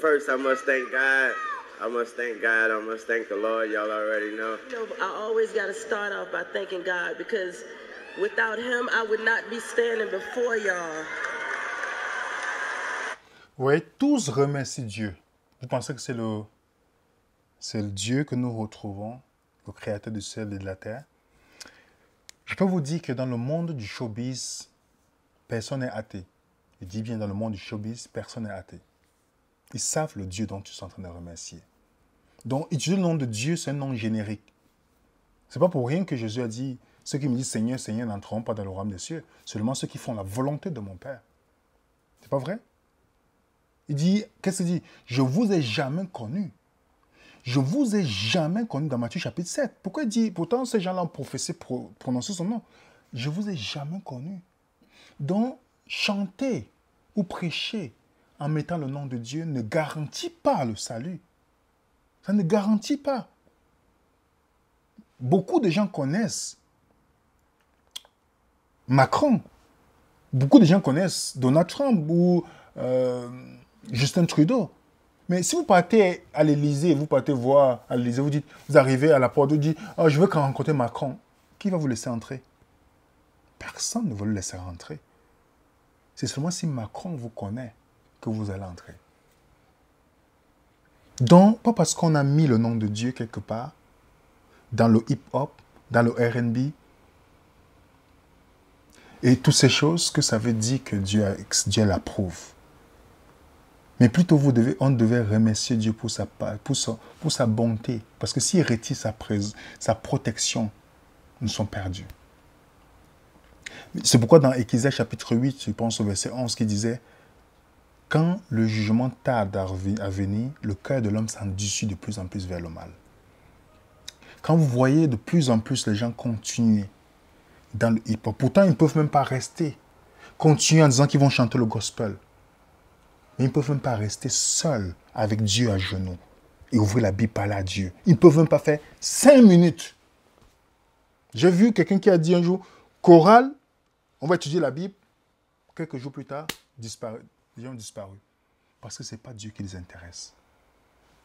First, I must thank God. I must thank God. I must thank the Lord. Y'all already know. You know, I always got to start off by thanking God, because without him, I would not be standing before y'all. Vous voyez, tous remercient Dieu. Vous pensez que c'est le Dieu que nous retrouvons, le créateur du ciel et de la terre. Je peux vous dire que dans le monde du showbiz, personne n'est athée. Je dis bien dans le monde du showbiz, personne n'est athée. Ils savent le Dieu dont tu es en train de remercier. Donc, utiliser le nom de Dieu, c'est un nom générique. Ce n'est pas pour rien que Jésus a dit, ceux qui me disent Seigneur, Seigneur n'entreront pas dans le royaume des cieux. Seulement ceux qui font la volonté de mon Père. C'est pas vrai? Il dit, qu'est-ce qu'il dit? Je vous ai jamais connu. Je vous ai jamais connu dans Matthieu chapitre 7. Pourquoi il dit, pourtant ces gens-là ont professé, prononcé son nom. Je vous ai jamais connu. Donc, chanter ou prêcher en mettant le nom de Dieu ne garantit pas le salut. Ça ne garantit pas. Beaucoup de gens connaissent Macron. Beaucoup de gens connaissent Donald Trump ou Justin Trudeau. Mais si vous partez à l'Élysée, vous partez voir à l'Élysée, vous dites, vous arrivez à la porte, vous dites, oh, je veux rencontrer Macron. Qui va vous laisser entrer? Personne ne va le laisser rentrer. C'est seulement si Macron vous connaît que vous allez entrer. Donc, pas parce qu'on a mis le nom de Dieu quelque part, dans le hip-hop, dans le R&B, et toutes ces choses, que ça veut dire que Dieu l'approuve. Mais plutôt, on devait remercier Dieu pour sa bonté. Parce que s'il retire sa protection, nous sommes perdus. C'est pourquoi dans Ésaïe chapitre 8, je pense au verset 11, qui disait « Quand le jugement tarde à venir, le cœur de l'homme s'endurcit de plus en plus vers le mal. » Quand vous voyez de plus en plus les gens continuer dans le hip-hop, pourtant ils ne peuvent même pas rester, continuer en disant qu'ils vont chanter le gospel. Mais ils ne peuvent même pas rester seuls avec Dieu à genoux et ouvrir la Bible, parler à Dieu. Ils ne peuvent même pas faire 5 minutes. J'ai vu quelqu'un qui a dit un jour, chorale, on va étudier la Bible. Quelques jours plus tard, les gens ont disparu. Parce que ce n'est pas Dieu qui les intéresse.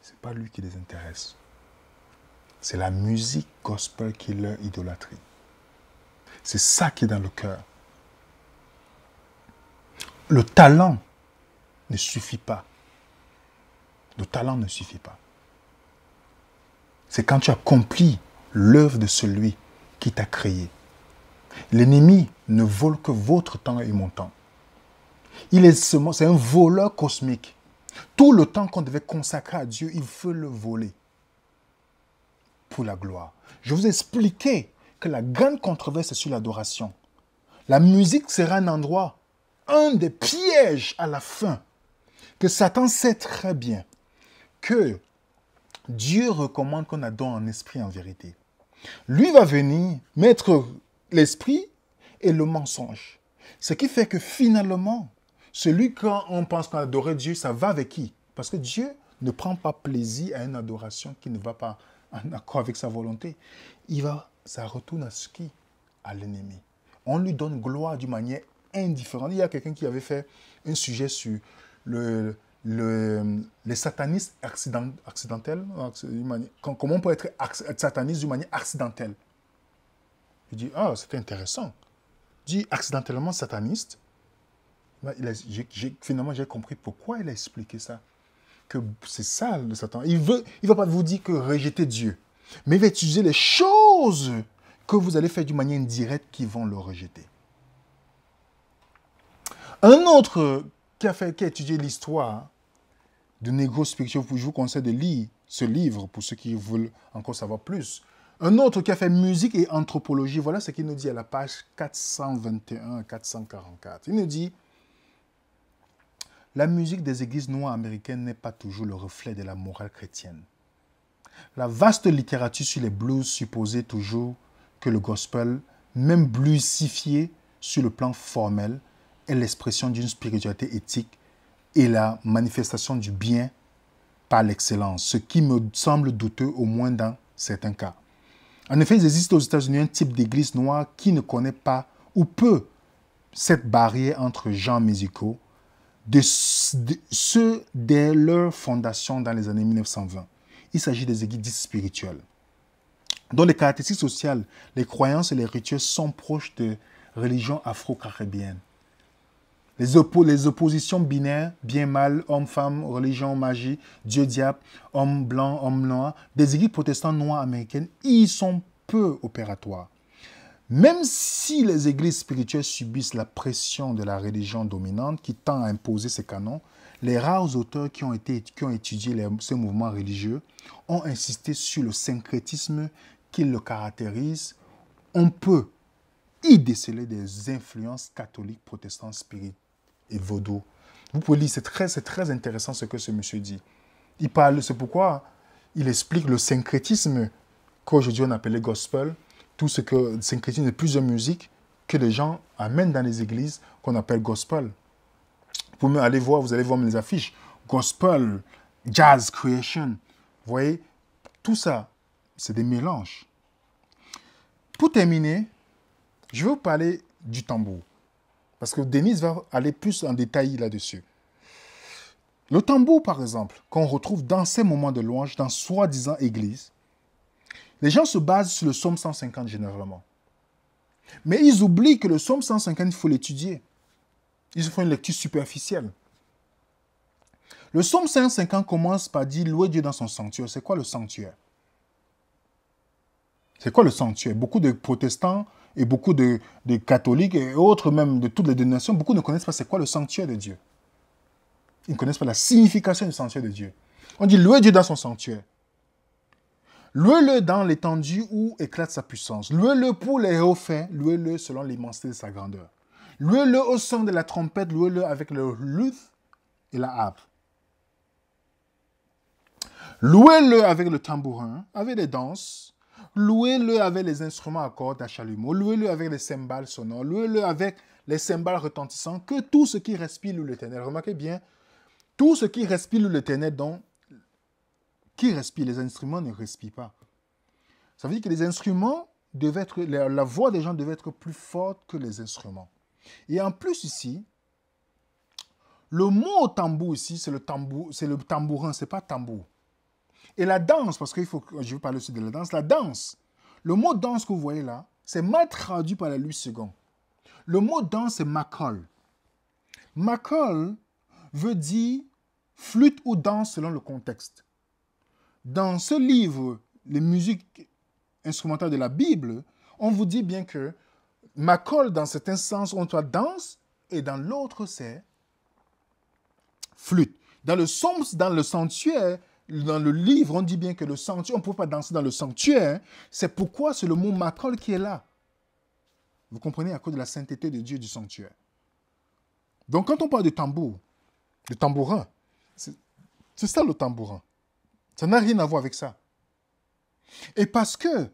Ce n'est pas lui qui les intéresse. C'est la musique gospel qui est leur idolâtrie. C'est ça qui est dans le cœur. Le talent ne suffit pas. Le talent ne suffit pas. C'est quand tu accomplis l'œuvre de celui qui t'a créé. L'ennemi ne vole que votre temps et mon temps. C'est un voleur cosmique. Tout le temps qu'on devait consacrer à Dieu, il veut le voler pour la gloire. Je vous ai expliqué que la grande controverse est sur l'adoration. La musique sera un endroit, un des pièges à la fin, que Satan sait très bien que Dieu recommande qu'on adore en esprit et en vérité. Lui va venir mettre l'esprit et le mensonge. Ce qui fait que finalement, celui quand on pense qu'on adorait Dieu, ça va avec qui? Parce que Dieu ne prend pas plaisir à une adoration qui ne va pas en accord avec sa volonté. Ça retourne à ce qui? À l'ennemi. On lui donne gloire d'une manière indifférente. Il y a quelqu'un qui avait fait un sujet sur les satanistes accidentels. Comment on peut être sataniste d'une manière accidentelle? Il dit, ah, c'était intéressant. Il dit, accidentellement sataniste. Finalement, j'ai compris pourquoi il a expliqué ça. Que c'est ça, le Satan. Il ne va pas vous dire que rejetez Dieu. Mais il va utiliser les choses que vous allez faire d'une manière indirecte qui vont le rejeter. Un autre qui a étudié l'histoire de négro spirituel, je vous conseille de lire ce livre pour ceux qui veulent encore savoir plus. Un autre qui a fait musique et anthropologie, voilà ce qu'il nous dit à la page 421 444. Il nous dit, la musique des églises noires américaines n'est pas toujours le reflet de la morale chrétienne. La vaste littérature sur les blues supposait toujours que le gospel, même bluesifié sur le plan formel, est l'expression d'une spiritualité éthique et la manifestation du bien par l'excellence, ce qui me semble douteux au moins dans certains cas. En effet, il existe aux États-Unis un type d'église noire qui ne connaît pas ou peu cette barrière entre genres musicaux de ceux dès leur fondation dans les années 1920. Il s'agit des églises dites spirituelles, dont les caractéristiques sociales, les croyances et les rituels sont proches de religions afro-caribéennes. Les oppositions binaires, bien-mal, homme-femme, religion, magie, Dieu-diable, homme blanc, homme noir, des églises protestantes noires américaines y sont peu opératoires. Même si les églises spirituelles subissent la pression de la religion dominante qui tend à imposer ses canons, les rares auteurs qui ont étudié ces mouvements religieux ont insisté sur le syncrétisme qui le caractérise. On peut y déceler des influences catholiques, protestantes, spirites et vaudou. Vous pouvez lire, c'est très intéressant ce que ce monsieur dit. Il parle, c'est pourquoi il explique le syncrétisme qu'aujourd'hui on appelle le gospel, tout ce que le syncrétisme de plusieurs musiques que les gens amènent dans les églises qu'on appelle gospel. Vous pouvez aller voir, vous allez voir les affiches, gospel, jazz, creation. Vous voyez, tout ça, c'est des mélanges. Pour terminer, je vais vous parler du tambour. Parce que Denise va aller plus en détail là-dessus. Le tambour, par exemple, qu'on retrouve dans ces moments de louange, dans soi-disant église, les gens se basent sur le psaume 150 généralement. Mais ils oublient que le psaume 150, il faut l'étudier. Ils font une lecture superficielle. Le psaume 150 commence par dire « Louez Dieu dans son sanctuaire ». C'est quoi le sanctuaire? C'est quoi le sanctuaire? Beaucoup de protestants et beaucoup de catholiques et autres même de toutes les dénominations, beaucoup ne connaissent pas c'est quoi le sanctuaire de Dieu. Ils ne connaissent pas la signification du sanctuaire de Dieu. On dit « Louez Dieu dans son sanctuaire ». Louez-le dans l'étendue où éclate sa puissance. Louez-le pour les hauts faits. Louez-le selon l'immensité de sa grandeur. Louez-le au son de la trompette. Louez-le avec le luth et la harpe. Louez-le avec le tambourin, avec les danses. Louez-le avec les instruments à cordes à chalumeau. Louez-le avec les cymbales sonores. Louez-le avec les cymbales retentissants. Que tout ce qui respire loue l'Éternel. Remarquez bien, tout ce qui respire loue l'Éternel, donc qui respire, les instruments ne respirent pas. Ça veut dire que les instruments devaient être, la voix des gens devait être plus forte que les instruments. Et en plus ici, le mot tambour ici, c'est le tambourin, c'est pas tambour. Et la danse, parce que je vais parler aussi de la danse, le mot danse que vous voyez là, c'est mal traduit par la Louis II. Le mot danse, c'est makol. Makol veut dire flûte ou danse selon le contexte. Dans ce livre, les musiques instrumentales de la Bible, on vous dit bien que makol, dans certains sens, on doit danse, et dans l'autre, c'est flûte. Dans le sanctuaire, dans le livre, on dit bien que le sanctuaire, on ne peut pas danser dans le sanctuaire. C'est pourquoi c'est le mot makol qui est là. Vous comprenez, à cause de la sainteté de Dieu du sanctuaire. Donc, quand on parle de tambour, de tambourin, c'est ça le tambourin. Ça n'a rien à voir avec ça. Et parce que,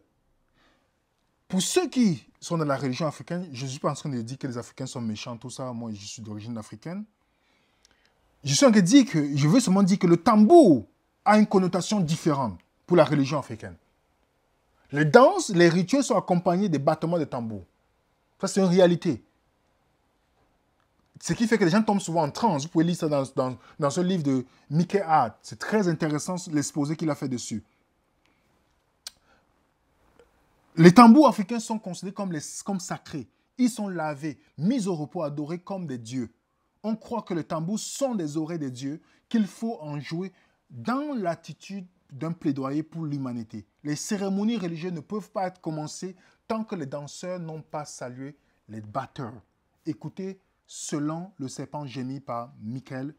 pour ceux qui sont dans la religion africaine, je ne suis pas en train de dire que les Africains sont méchants, tout ça. Moi, je suis d'origine africaine. Je suis en train de dire que, je veux seulement dire que le tambour a une connotation différente pour la religion africaine. Les danses, les rituels sont accompagnés des battements de tambour. Ça, c'est une réalité. Ce qui fait que les gens tombent souvent en transe. Vous pouvez lire ça dans ce livre de Mickey Hart. C'est très intéressant l'exposé qu'il a fait dessus. Les tambours africains sont considérés comme sacrés. Ils sont lavés, mis au repos, adorés comme des dieux. On croit que les tambours sont des oreilles de Dieu, qu'il faut en jouer dans l'attitude d'un plaidoyer pour l'humanité. Les cérémonies religieuses ne peuvent pas être commencées tant que les danseurs n'ont pas salué les batteurs. Écoutez, selon le serpent gémi par Michael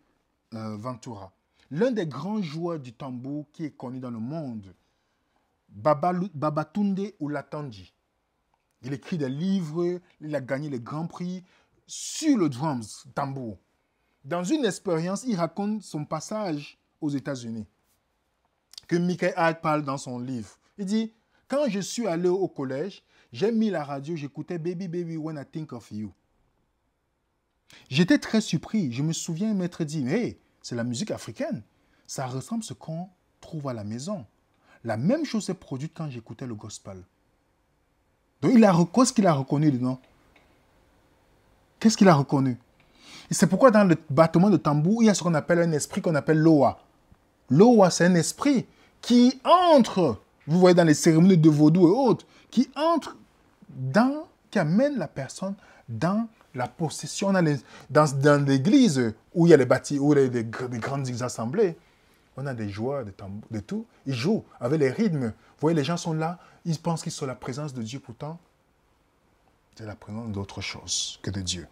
Ventura. L'un des grands joueurs du tambour qui est connu dans le monde, Babatunde Olatunji. Il écrit des livres, il a gagné les grands prix sur le drums, tambour. Dans une expérience, il raconte son passage aux États-Unis, que Michael Hart parle dans son livre. Il dit, quand je suis allé au collège, j'ai mis la radio, j'écoutais Baby Baby When I Think of You. J'étais très surpris. Je me souviens m'être dit, hey, c'est la musique africaine. Ça ressemble à ce qu'on trouve à la maison. La même chose s'est produite quand j'écoutais le gospel. Donc, qu'est-ce qu'il a reconnu dedans? Qu'est-ce qu'il a reconnu? Et c'est pourquoi dans le battement de tambour, il y a ce qu'on appelle un esprit qu'on appelle Loa. Loa, c'est un esprit qui entre, vous voyez dans les cérémonies de vaudou et autres, qui entre qui amène la personne dans la possession, dans l'église où il y a les bâtiments, où il y a des grandes assemblées. On a des joueurs de tambour, de tout. Ils jouent avec les rythmes. Vous voyez, les gens sont là, ils pensent qu'ils sont la présence de Dieu, pourtant, c'est la présence d'autre chose que de Dieu.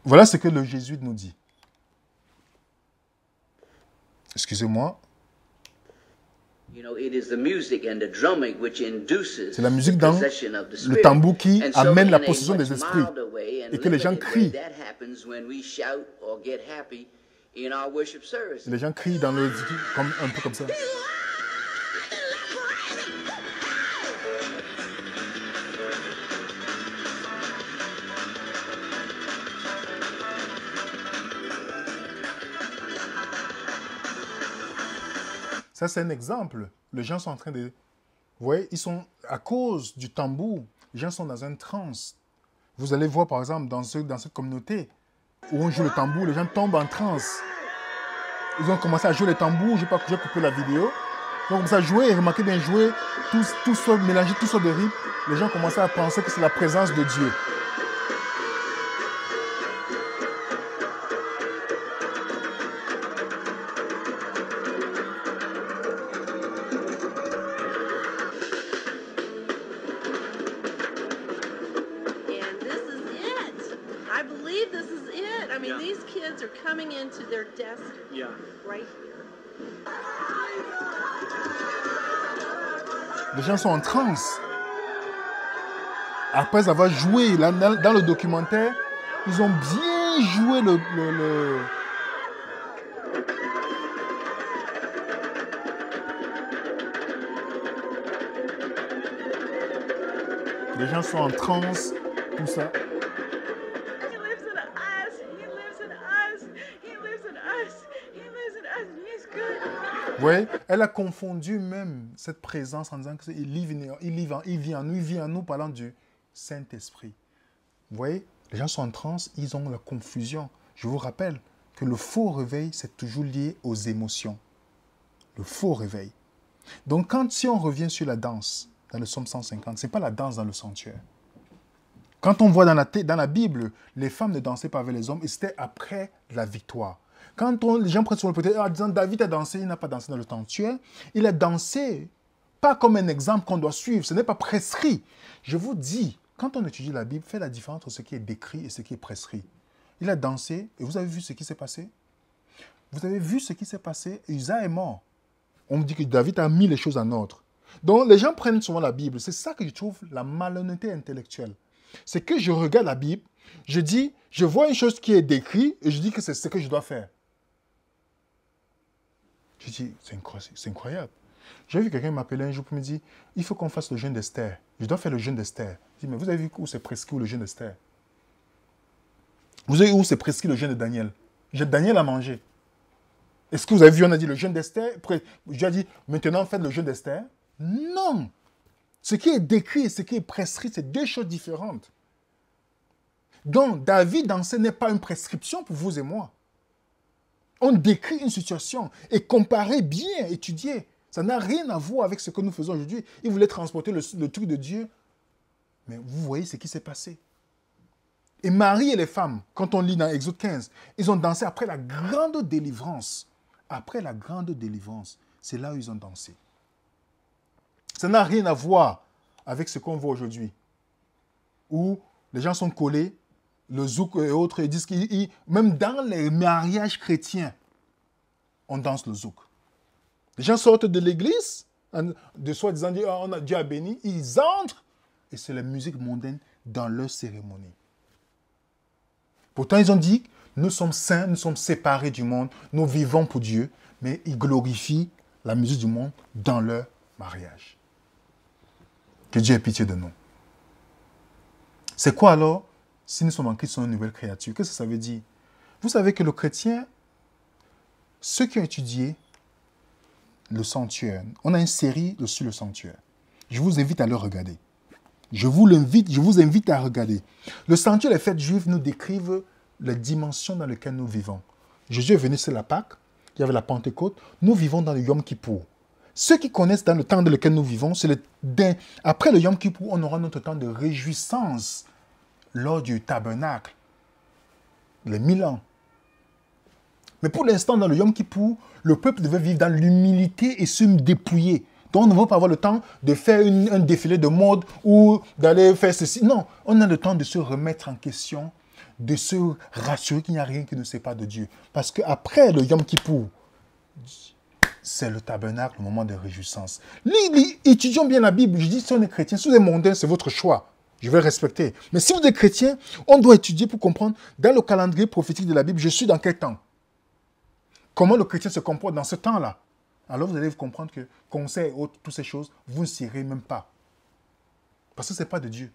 Voilà ce que le jésuite nous dit. Excusez-moi. C'est la musique dans le tambour qui amène la possession des esprits et que les gens crient. Les gens crient dans le un peu comme ça. Ça, c'est un exemple. Les gens sont en train de... Vous voyez, ils sont, à cause du tambour, les gens sont dans un transe. Vous allez voir, par exemple, dans cette communauté où on joue le tambour, les gens tombent en transe. Ils ont commencé à jouer le tambour, je vais couper la vidéo. Ils ont commencé à jouer, et remarquez bien jouer, tout ça, mélanger tout ça de rythme. Les gens commençaient à penser que c'est la présence de Dieu. Les gens sont en transe. Après avoir joué dans le documentaire, ils ont bien joué Les gens sont en transe, tout ça. Vous voyez, elle a confondu même cette présence en disant qu'il vit en nous, parlant du Saint-Esprit. Vous voyez, les gens sont en transe, ils ont la confusion. Je vous rappelle que le faux réveil, c'est toujours lié aux émotions. Le faux réveil. Donc, si on revient sur la danse, dans le psaume 150, ce n'est pas la danse dans le sanctuaire. Quand on voit dans la Bible, les femmes ne dansaient pas avec les hommes et c'était après la victoire. Quand les gens prennent sur le côté, en disant David a dansé, il n'a pas dansé dans le sanctuaire, il a dansé, pas comme un exemple qu'on doit suivre, ce n'est pas prescrit. Je vous dis, quand on étudie la Bible, faites la différence entre ce qui est décrit et ce qui est prescrit. Il a dansé, et vous avez vu ce qui s'est passé? Vous avez vu ce qui s'est passé? Usa est mort. On me dit que David a mis les choses en ordre. Donc les gens prennent souvent la Bible, c'est ça que je trouve la malhonnêteté intellectuelle. C'est que je regarde la Bible, je dis, je vois une chose qui est décrite, et je dis que c'est ce que je dois faire. Je dis, c'est incroyable. J'ai vu quelqu'un m'appeler un jour pour me dire, il faut qu'on fasse le jeûne d'Esther. Je dois faire le jeûne d'Esther. Je dis, mais vous avez vu où c'est prescrit le jeûne d'Esther? Vous avez vu où c'est prescrit le jeûne de Daniel? Daniel a mangé. Est-ce que vous avez vu, on a dit le jeûne d'Esther? Je lui ai dit, maintenant faites le jeûne d'Esther. Non! Ce qui est décrit et ce qui est prescrit, c'est deux choses différentes. Donc, David danser n'est pas une prescription pour vous et moi. On décrit une situation et comparer bien, étudier. Ça n'a rien à voir avec ce que nous faisons aujourd'hui. Il voulait transporter le truc de Dieu. Mais vous voyez ce qui s'est passé. Et Marie et les femmes, quand on lit dans Exode 15, ils ont dansé après la grande délivrance. Après la grande délivrance, c'est là où ils ont dansé. Ça n'a rien à voir avec ce qu'on voit aujourd'hui. Où les gens sont collés, le zouk et autres, ils disent même dans les mariages chrétiens, on danse le zouk. Les gens sortent de l'église, de soi-disant Dieu a béni, ils entrent, et c'est la musique mondaine dans leur cérémonie. Pourtant, ils ont dit, nous sommes saints, nous sommes séparés du monde, nous vivons pour Dieu, mais ils glorifient la musique du monde dans leur mariage. Que Dieu ait pitié de nous. C'est quoi alors, si nous sommes en Christ, nous sommes une nouvelle créature? Qu'est-ce que ça veut dire? Vous savez que le chrétien, ceux qui ont étudié le sanctuaire, on a une série sur le sanctuaire. Je vous invite à le regarder. Je vous invite à regarder. Le sanctuaire, les fêtes juives nous décrivent les dimensions dans lesquelles nous vivons. Jésus est venu, c'est la Pâque, il y avait la Pentecôte. Nous vivons dans le Yom Kippour. Ceux qui connaissent dans le temps dans lequel nous vivons, après le Yom Kippour, on aura notre temps de réjouissance lors du tabernacle, les 1000 ans. Mais pour l'instant, dans le Yom Kippour, le peuple devait vivre dans l'humilité et se dépouiller. Donc, on ne va pas avoir le temps de faire un défilé de mode ou d'aller faire ceci. Non, on a le temps de se remettre en question, de se rassurer qu'il n'y a rien qui ne sépare de Dieu. Parce qu'après le Yom Kippour, c'est le tabernacle, le moment de réjouissance. Étudions bien la Bible. Je dis, si on est chrétien, si vous êtes mondain, c'est votre choix. Je vais le respecter. Mais si vous êtes chrétien, on doit étudier pour comprendre, dans le calendrier prophétique de la Bible, je suis dans quel temps? Comment le chrétien se comporte dans ce temps-là? Alors vous allez comprendre que conseil et autres, toutes ces choses, vous ne s'irez même pas. Parce que ce n'est pas de Dieu.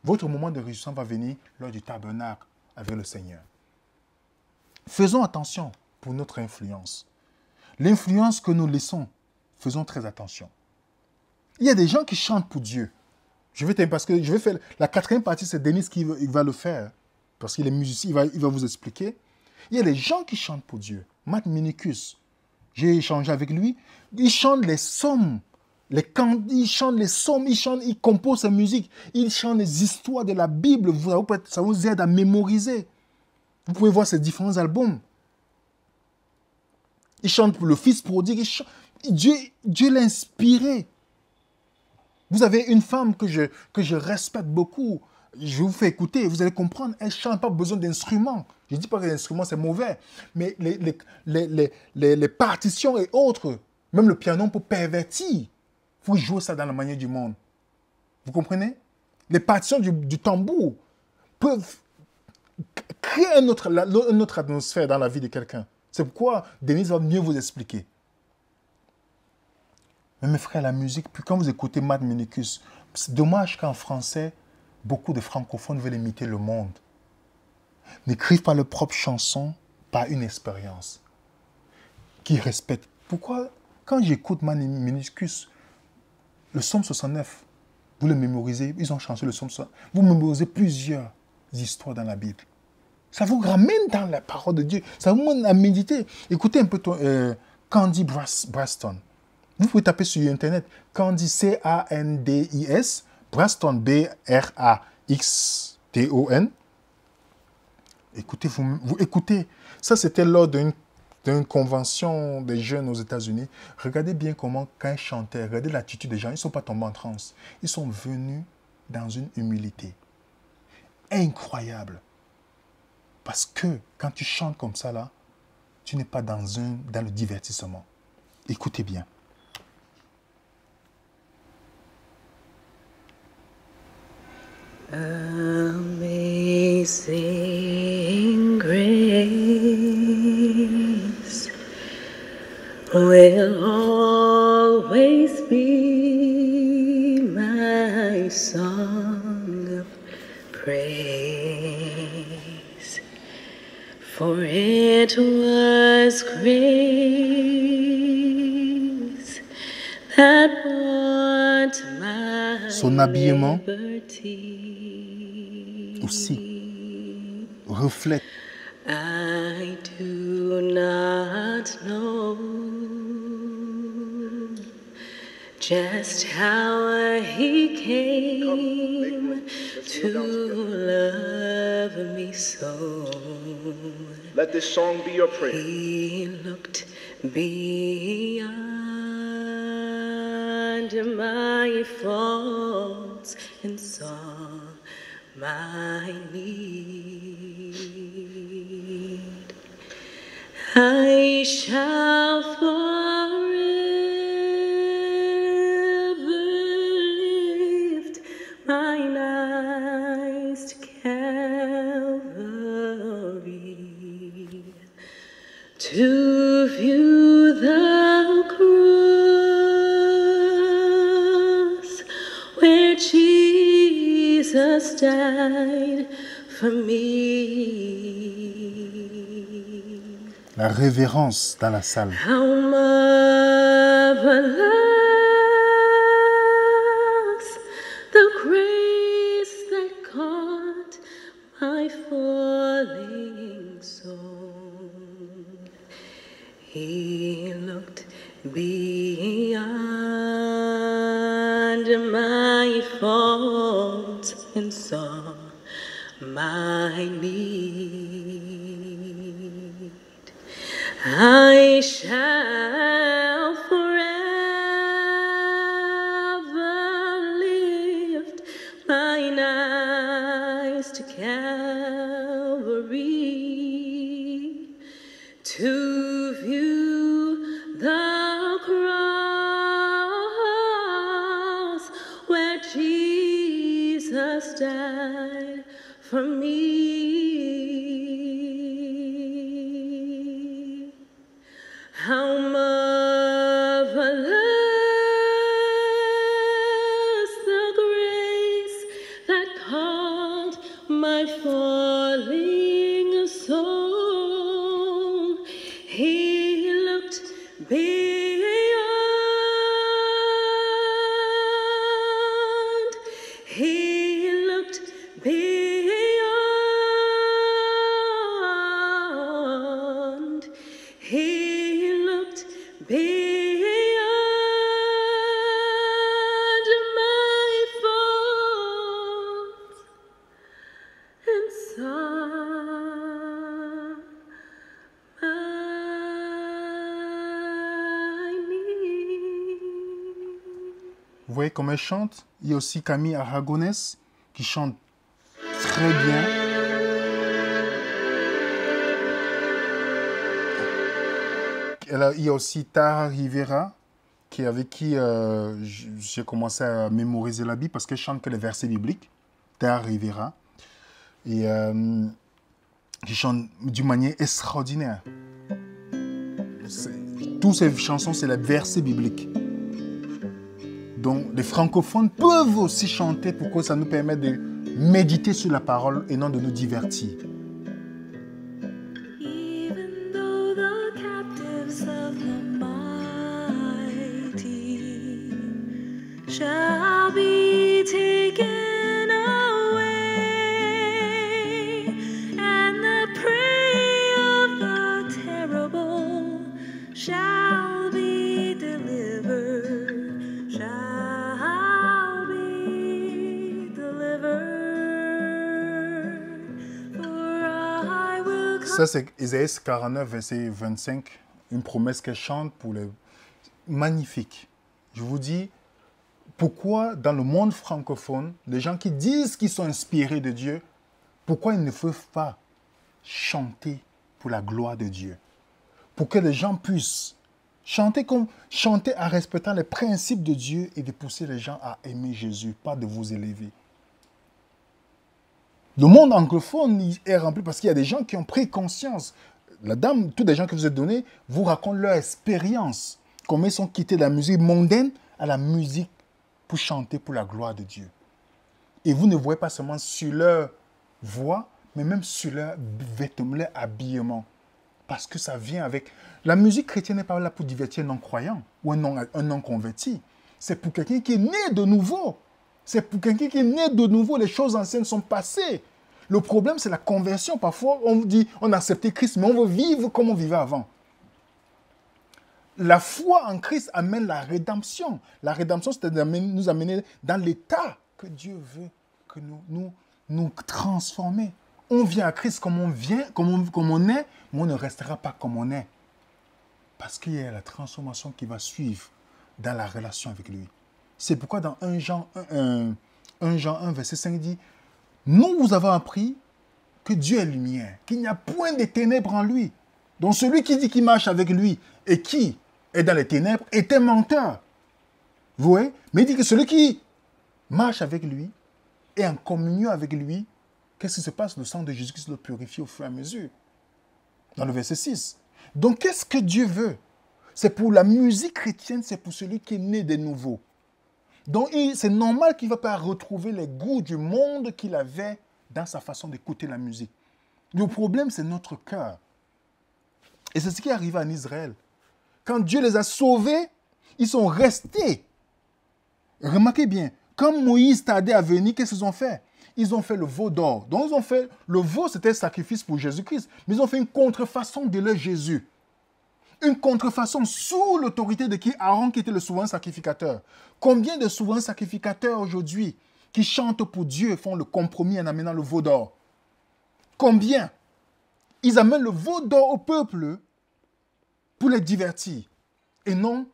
Votre moment de réjouissance va venir lors du tabernacle avec le Seigneur. Faisons attention pour notre influence. L'influence que nous laissons, faisons très attention. Il y a des gens qui chantent pour Dieu. Parce que je vais faire la 4e partie, c'est Denis qui va le faire. Parce qu'il est musicien, il va vous expliquer. Il y a des gens qui chantent pour Dieu. Matt Minicus, j'ai échangé avec lui. Il chante les psaumes, il compose sa musique, il chante les histoires de la Bible. Ça vous aide à mémoriser. Vous pouvez voir ses différents albums. Il chante pour le Fils prodigue. Dieu l'a inspiré. Vous avez une femme que je respecte beaucoup. Je vous fais écouter, vous allez comprendre. Elle ne chante pas besoin d'instruments. Je ne dis pas que l'instrument c'est mauvais, mais les partitions et autres, même le piano pour pervertir, il faut jouer ça dans la manière du monde. Vous comprenez? Les partitions du tambour peuvent créer une autre atmosphère dans la vie de quelqu'un. C'est pourquoi Denise va mieux vous expliquer. Mais mes frères, la musique, puis quand vous écoutez Matt Minicus, c'est dommage qu'en français, beaucoup de francophones veulent imiter le monde. N'écrivent pas leurs propres chansons par une expérience. Qui respectent. Pourquoi, quand j'écoute Matt Minicus, le psaume 69, vous le mémorisez, ils ont chanté le psaume 69, vous mémorisez plusieurs histoires dans la Bible. Ça vous ramène dans la parole de Dieu. Ça vous mène à méditer. Écoutez un peu Candy Braston. Vous pouvez taper sur Internet. Candy, C-A-N-D-I-S, Braston, B-R-A-X-T-O-N. Écoutez, vous écoutez. Ça, c'était lors d'une convention des jeunes aux États-Unis. Regardez bien comment, quand ils chantaient, regardez l'attitude des gens. Ils ne sont pas tombés en transe. Ils sont venus dans une humilité incroyable. Parce que quand tu chantes comme ça, là, tu n'es pas dans le divertissement. Écoutez bien. Amazing grace will always be my song of praise, for it was grace that brought my son habillement aussi reflète. I do not know just how he came to love me so. Let this song be your prayer. He looked beyond my faults and saw my need. I shall forever lift mine eyes to Calvary. to view the cross where Jesus died for me. La révérence dans la salle. How marvelous the grace that caught my falling soul. He looked beyond my faults and saw my need. I shall forever lift mine eyes to Calvary to view the cross where Jesus died for me. How marvelous the grace that caught my falling soul. He looked beyond. He looked beyond. He looked beyond my faults and saw my need. Vous voyez comment elle chante? Il y a aussi Camille Aragonès qui chante très bien. Il y a aussi Tara Rivera, avec qui j'ai commencé à mémoriser la Bible parce qu'elle chante que les versets bibliques. Tara Rivera. Et qui chante d'une manière extraordinaire. Toutes ces chansons, c'est les versets bibliques. Donc, les francophones peuvent aussi chanter pour que ça nous permette de méditer sur la parole et non de nous divertir. Even though the captives of the mighty shall be taken away, and the prey of the terrible shall be delivered, shall be delivered, for I will come. Ça, c'est Isaïe 49, verset 25, une promesse qu'elle chante pour les... Magnifique. Je vous dis, pourquoi dans le monde francophone, les gens qui disent qu'ils sont inspirés de Dieu, pourquoi ils ne peuvent pas chanter pour la gloire de Dieu? Pour que les gens puissent chanter en respectant les principes de Dieu et de pousser les gens à aimer Jésus, pas de vous élever. Le monde anglophone est rempli parce qu'il y a des gens qui ont pris conscience. La dame, tous les gens que vous êtes donnés, vous racontent leur expérience. Comment ils sont quittés de la musique mondaine à la musique pour chanter pour la gloire de Dieu. Et vous ne voyez pas seulement sur leur voix, mais même sur leur vêtements, leur habillement. Parce que ça vient avec... La musique chrétienne n'est pas là pour divertir un non-croyant ou un non-converti. C'est pour quelqu'un qui est né de nouveau. C'est pour quelqu'un qui est né de nouveau. Les choses anciennes sont passées. Le problème, c'est la conversion. Parfois, on dit, on a accepté Christ, mais on veut vivre comme on vivait avant. La foi en Christ amène la rédemption. La rédemption, c'est de nous amener dans l'état que Dieu veut que nous transformer. On vient à Christ comme on vient, comme on est, mais on ne restera pas comme on est. Parce qu'il y a la transformation qui va suivre dans la relation avec lui. C'est pourquoi dans 1 Jean 1, verset 5 dit, « Nous vous avons appris que Dieu est lumière, qu'il n'y a point de ténèbres en lui. Donc celui qui dit qu'il marche avec lui et qui est dans les ténèbres est un menteur. » Vous voyez? Mais il dit que celui qui marche avec lui est en communion avec lui. Qu'est-ce qui se passe? Le sang de Jésus-Christ le purifie au fur et à mesure. Dans le verset 6. Donc, qu'est-ce que Dieu veut? C'est pour la musique chrétienne, c'est pour celui qui est né de nouveau. Donc, c'est normal qu'il ne va pas retrouver les goûts du monde qu'il avait dans sa façon d'écouter la musique. Le problème, c'est notre cœur. Et c'est ce qui est arrivé en Israël. Quand Dieu les a sauvés, ils sont restés. Remarquez bien, quand Moïse tardait à venir, qu'est-ce qu'ils ont fait? Ils ont fait le veau d'or. Donc, ils ont fait, le veau, c'était le sacrifice pour Jésus-Christ. Mais ils ont fait une contrefaçon de leur Jésus. Une contrefaçon sous l'autorité de qui? Aaron, qui était le souverain sacrificateur. Combien de souverains sacrificateurs aujourd'hui qui chantent pour Dieu font le compromis en amenant le veau d'or? Combien? Ils amènent le veau d'or au peuple pour les divertir et non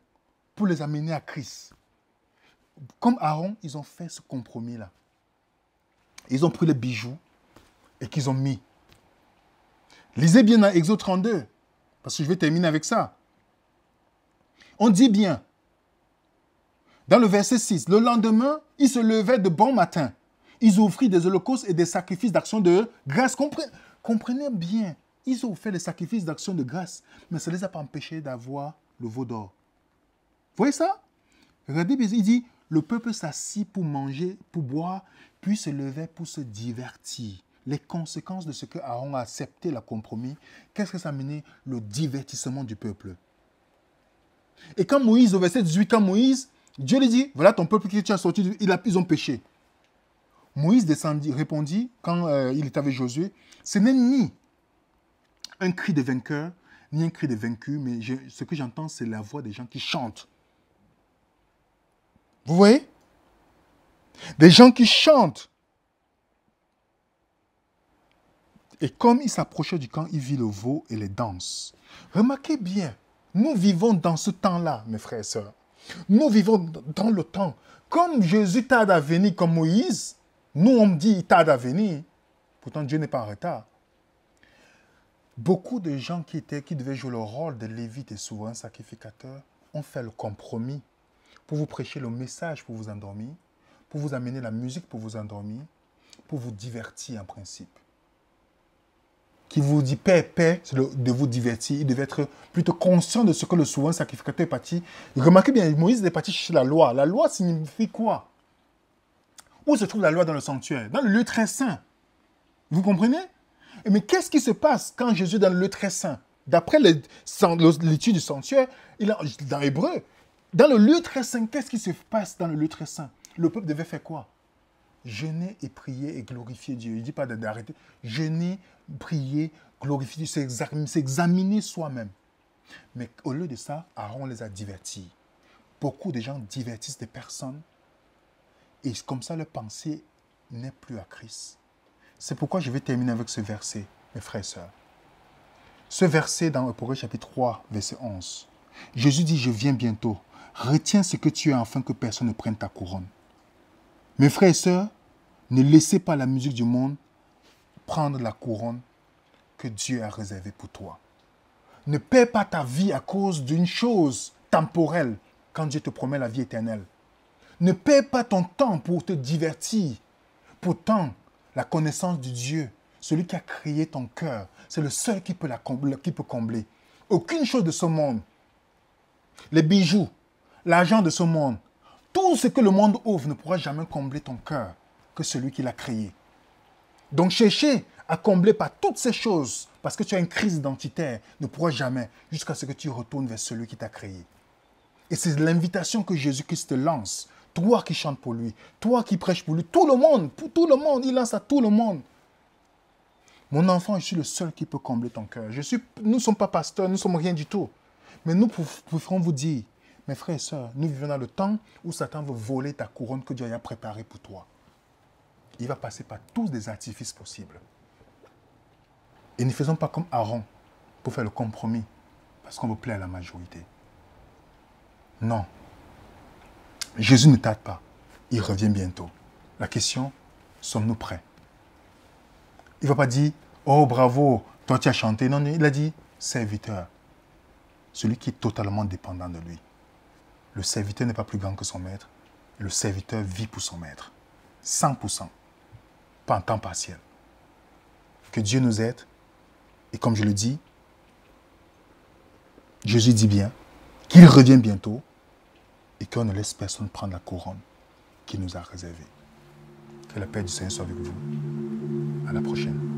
pour les amener à Christ. Comme Aaron, ils ont fait ce compromis-là. Ils ont pris les bijoux et qu'ils ont mis. Lisez bien dans Exode 32, parce que je vais terminer avec ça. On dit bien, dans le verset 6, le lendemain, ils se levaient de bon matin. Ils offrirent des holocaustes et des sacrifices d'action de grâce. Comprenez bien, ils ont fait les sacrifices d'action de grâce, mais ça ne les a pas empêchés d'avoir le veau d'or. Vous voyez ça? Regardez bien, il dit, le peuple s'assit pour manger, pour boire, puis se levait pour se divertir. Les conséquences de ce que Aaron a accepté le compromis, qu'est-ce que ça a mené? Le divertissement du peuple. Et quand Moïse, au verset 18, quand Moïse, Dieu lui dit, voilà ton peuple qui tu as sorti, ils ont péché. Moïse répondit, quand il était avec Josué, ce n'est ni un cri de vainqueur, ni un cri de vaincu, mais ce que j'entends, c'est la voix des gens qui chantent. Vous voyez? Des gens qui chantent. Et comme il s'approchait du camp, il vit le veau et les danses. Remarquez bien, nous vivons dans ce temps-là, mes frères et sœurs. Nous vivons dans le temps. Comme Jésus tarde à venir comme Moïse, nous on dit il tarde à venir. Pourtant Dieu n'est pas en retard. Beaucoup de gens qui devaient jouer le rôle de lévites et souverains sacrificateurs ont fait le compromis pour vous prêcher le message pour vous endormir, pour vous amener la musique pour vous endormir, pour vous divertir en principe. Qui vous dit paix, c'est de vous divertir. Il devait être plutôt conscient de ce que le souverain sacrificateur est parti. Remarquez bien, Moïse est parti chercher la loi. La loi signifie quoi? Où se trouve la loi dans le sanctuaire? Dans le lieu très saint. Vous comprenez? Mais qu'est-ce qui se passe quand Jésus est dans le lieu très saint? D'après l'étude du sanctuaire, dans Hébreu, dans le lieu très saint, qu'est-ce qui se passe dans le lieu très saint? Le peuple devait faire quoi? Jeûner et prier et glorifier Dieu. Il ne dit pas d'arrêter. Jeûner, prier, glorifier Dieu, c'est examiner soi-même. Mais au lieu de ça, Aaron les a divertis. Beaucoup de gens divertissent des personnes et comme ça, leur pensée n'est plus à Christ. C'est pourquoi je vais terminer avec ce verset, mes frères et sœurs. Ce verset dans Apocalypse chapitre 3, verset 11. Jésus dit, je viens bientôt. Retiens ce que tu as afin que personne ne prenne ta couronne. Mes frères et sœurs, ne laissez pas la musique du monde prendre la couronne que Dieu a réservée pour toi. Ne perds pas ta vie à cause d'une chose temporelle quand Dieu te promet la vie éternelle. Ne perds pas ton temps pour te divertir. Pourtant, la connaissance de Dieu, celui qui a créé ton cœur, c'est le seul qui peut combler. Aucune chose de ce monde, les bijoux, l'argent de ce monde, tout ce que le monde offre ne pourra jamais combler ton cœur que celui qui l'a créé. Donc chercher à combler par toutes ces choses, parce que tu as une crise identitaire, ne pourra jamais, jusqu'à ce que tu retournes vers celui qui t'a créé. Et c'est l'invitation que Jésus-Christ te lance. Toi qui chantes pour lui, toi qui prêches pour lui, tout le monde, il lance à tout le monde. Mon enfant, je suis le seul qui peut combler ton cœur. Nous ne sommes pas pasteurs, nous ne sommes rien du tout. Mais nous pouvons vous dire, mes frères et sœurs, nous vivons dans le temps où Satan veut voler ta couronne que Dieu a préparée pour toi. Il va passer par tous des artifices possibles. Et ne faisons pas comme Aaron pour faire le compromis parce qu'on veut plaire à la majorité. Non. Jésus ne tarde pas. Il revient bientôt. La question, sommes-nous prêts? Il ne va pas dire, oh bravo, toi tu as chanté. Non, il a dit, serviteur. Celui qui est totalement dépendant de lui. Le serviteur n'est pas plus grand que son maître. Le serviteur vit pour son maître. 100%. Pas en temps partiel. Que Dieu nous aide. Et comme je le dis, Jésus dit bien qu'il revient bientôt et qu'on ne laisse personne prendre la couronne qu'il nous a réservée. Que la paix du Seigneur soit avec vous. À la prochaine.